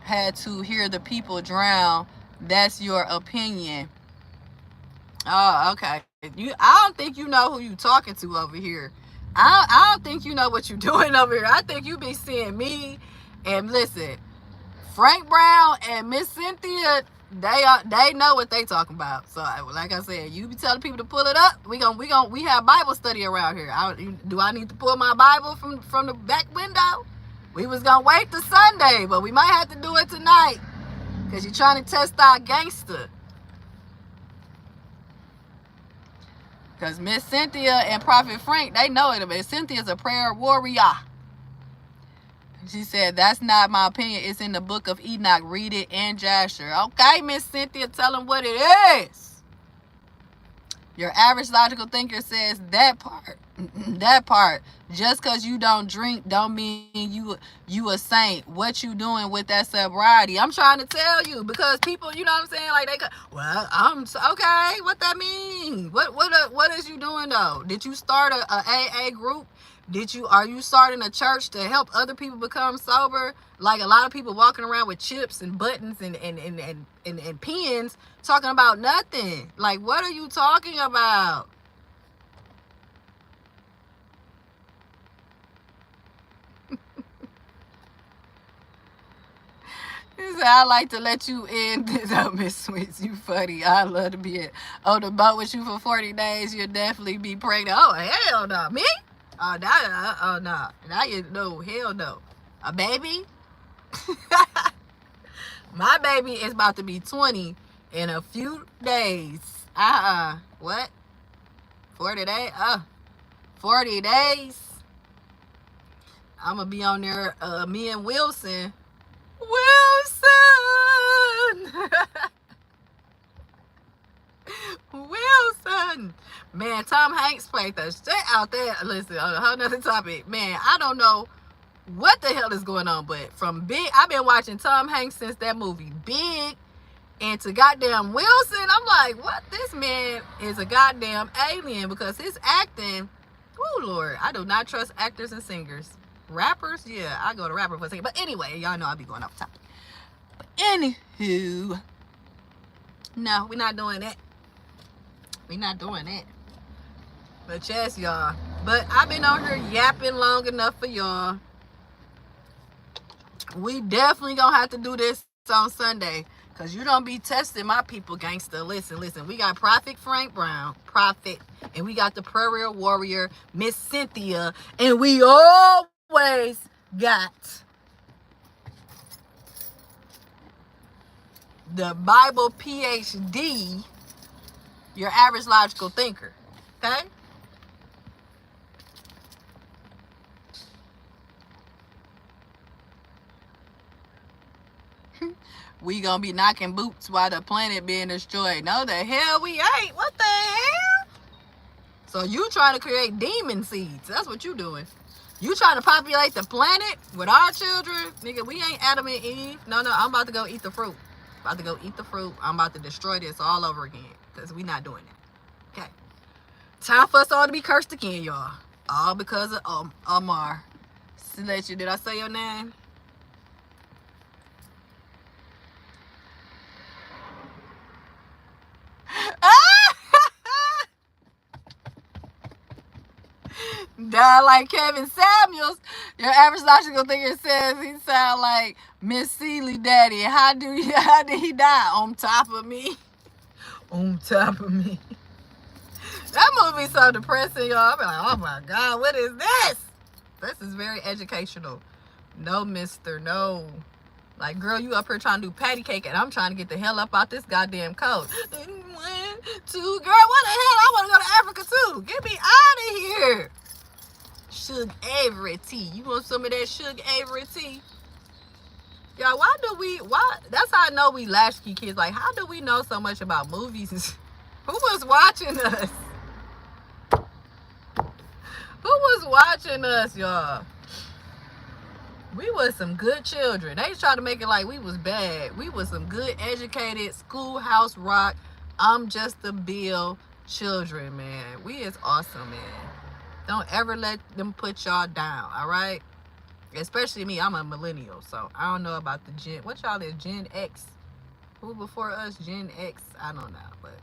had to hear the people drown. That's your opinion. Oh, okay. I don't think you know who you talking to over here. I don't think you know what you're doing over here. I think you be seeing me. And listen, Frank Brown and Miss Cynthia, they know what they talking about. So like I said, you be telling people to pull it up. We have Bible study around here. Do I need to pull my Bible from the back window? We was gonna wait till Sunday, but we might have to do it tonight. Because you're trying to test our gangster. Because Miss Cynthia and Prophet Frank, they know it. But Cynthia's a prayer warrior. She said, that's not my opinion. It's in the book of Enoch. Read it and Jasher. Okay, Miss Cynthia, tell them what it is. Your average logical thinker says that part. That part. Just because you don't drink don't mean you a saint. What you doing with that sobriety? I'm trying to tell you, because people, you know what I'm saying? Like, they go, well, I'm okay. What that mean? What is you doing though? Did you start a AA group? Are you starting a church to help other people become sober? Like a lot of people walking around with chips and buttons and pens talking about nothing. Like, what are you talking about? He said, I like to let you in. Oh, Miss Sweets, you funny. I love to be on the boat with you for 40 days. You'll definitely be pregnant. Oh, hell no. Me? Oh, no. Now you know, hell no. A baby? My baby is about to be 20 in a few days. What? 40 days? 40 days. I'm going to be on there, me and Wilson. Wilson. Man, Tom Hanks played the shit out there. Listen, on a whole nother topic. Man, I don't know what the hell is going on, but from Big, I've been watching Tom Hanks since that movie Big, and to goddamn Wilson, I'm like, what? This man is a goddamn alien, because his acting, oh Lord, I do not trust actors and singers. Rappers, yeah, I go to rapper for a second. But anyway, y'all know I be going off topic. But anywho, no, we're not doing that. We're not doing that. But yes, y'all. But I've been on here yapping long enough for y'all. We definitely gonna have to do this on Sunday, because you don't be testing my people, gangster. Listen. We got Prophet Frank Brown, Prophet, and we got the prayer warrior, Miss Cynthia, and we always got the Bible PhD, your average logical thinker. Okay? We gonna be knocking boots while the planet being destroyed. No, the hell we ain't. What the hell? So you trying to create demon seeds. That's what you doing. You trying to populate the planet with our children? Nigga, we ain't Adam and Eve. No, I'm about to go eat the fruit. I'm about to destroy this all over again, because we not doing that. Okay. Time for us all to be cursed again, y'all. All because of Omar. Let you, did I say your name? Die like Kevin Samuels. Your average logical thinker says he sound like Miss Seeley daddy. How did he die? On top of me. On top of me. That movie's so depressing, y'all. I'm like, oh my God, what is this? This is very educational. No, mister, no. Like, girl, you up here trying to do patty cake, and I'm trying to get the hell up out this goddamn coat. 1, 2, girl, what the hell? I want to go to Africa too. Get me out of here. Suge Avery tea. You want some of that Suge Avery tea? Y'all, why? That's how I know we latchkey kids. Like, how do we know so much about movies? Who was watching us? Who was watching us, y'all? We was some good children. They tried to make it like we was bad. We was some good, educated, schoolhouse rock, I'm just a Bill children, man. We is awesome, man. Don't ever let them put y'all down, all right? Especially me. I'm a millennial, so I don't know about the Gen. What y'all is, Gen X? Who before us? Gen X? I don't know, but,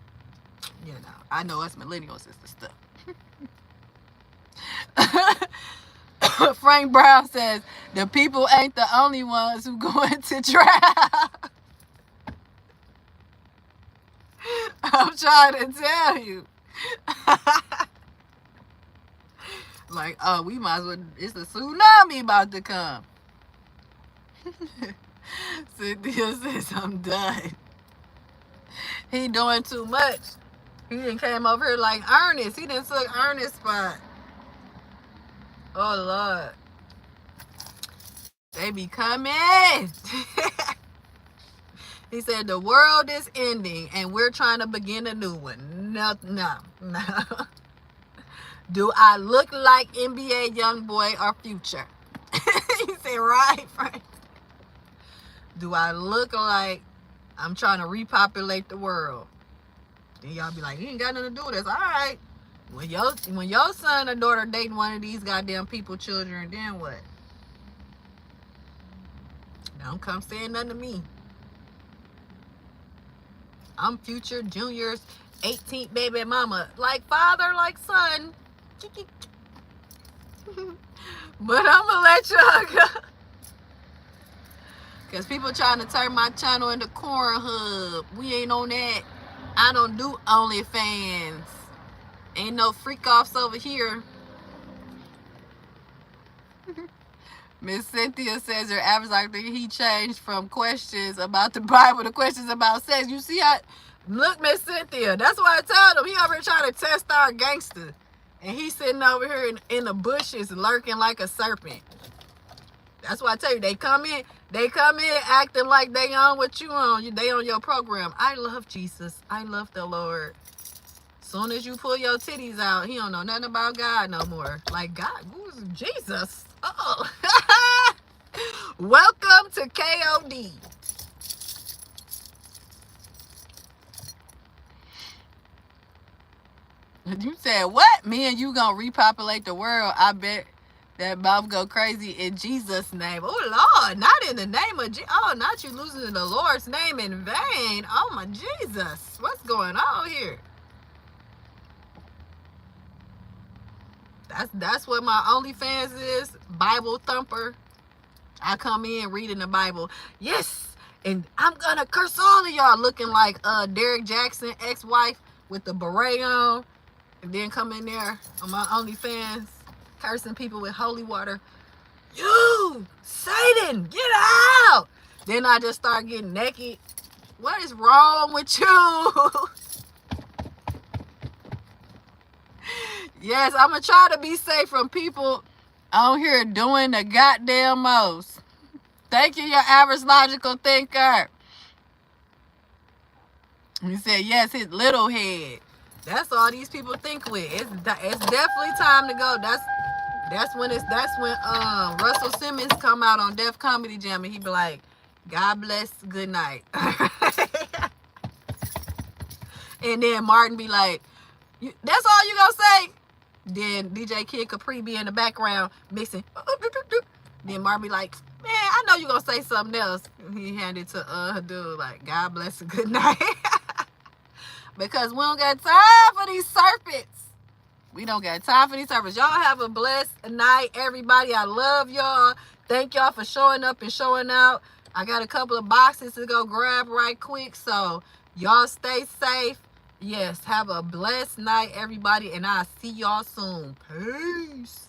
you know. I know us millennials is the stuff. Frank Brown says, the people ain't the only ones who going to trial. I'm trying to tell you. Like, oh, we might as well, it's a tsunami about to come. Cynthia says, I'm done. He doing too much. He done came over here like Ernest. He done took Ernest's spot. Oh, Lord. They be coming. He said, the world is ending and we're trying to begin a new one. No. Do I look like NBA Youngboy or Future? He said, right, Frank. Do I look like I'm trying to repopulate the world? Then y'all be like, you ain't got nothing to do with this. All right. When your son or daughter dating one of these goddamn people, children, then what? Don't come saying nothing to me. I'm Future Junior's 18th baby mama. Like father, like son. But I'm gonna let y'all go. Because people trying to turn my channel into Corn Hub. We ain't on that. I don't do OnlyFans. Ain't no freak offs over here. Miss Cynthia says her advertiser, he changed from questions about the Bible to questions about sex. You see how, look, Miss Cynthia, that's why I told him. He over here trying to test our gangster. And he's sitting over here in the bushes lurking like a serpent. That's why I tell you, they come in acting like they on what you on. They on your program. I love Jesus. I love the Lord. Soon as you pull your titties out, he don't know nothing about God no more. Like, God, who's Jesus? Oh. Welcome to KOD. You said, what? Me and you gonna repopulate the world. I bet that mouth go crazy in Jesus' name. Oh, Lord, not in the name of Jesus. Oh, not you losing the Lord's name in vain. Oh, my Jesus. What's going on here? That's what my OnlyFans is. Bible thumper. I come in reading the Bible. Yes. And I'm going to curse all of y'all looking like Derek Jackson, ex-wife with the beret on. And then come in there on my OnlyFans cursing people with holy water. You, Satan, get out. Then I just start getting naked. What is wrong with you? Yes, I'm going to try to be safe from people out here doing the goddamn most. Thank you, your average logical thinker. He said, yes, his little head. That's all these people think with. It's definitely time to go. That's when Russell Simmons come out on Def Comedy Jam and he be like, God bless, good night. And then Martin be like, that's all you gonna say? Then DJ Kid Capri be in the background mixing. Then Martin be like, man, I know you gonna say something else. He handed to dude like, God bless, good night. Because we don't got time for these serpents. We don't got time for these serpents. Y'all have a blessed night, everybody. I love y'all. Thank y'all for showing up and showing out. I got a couple of boxes to go grab right quick. So y'all stay safe. Yes, have a blessed night, everybody. And I'll see y'all soon. Peace.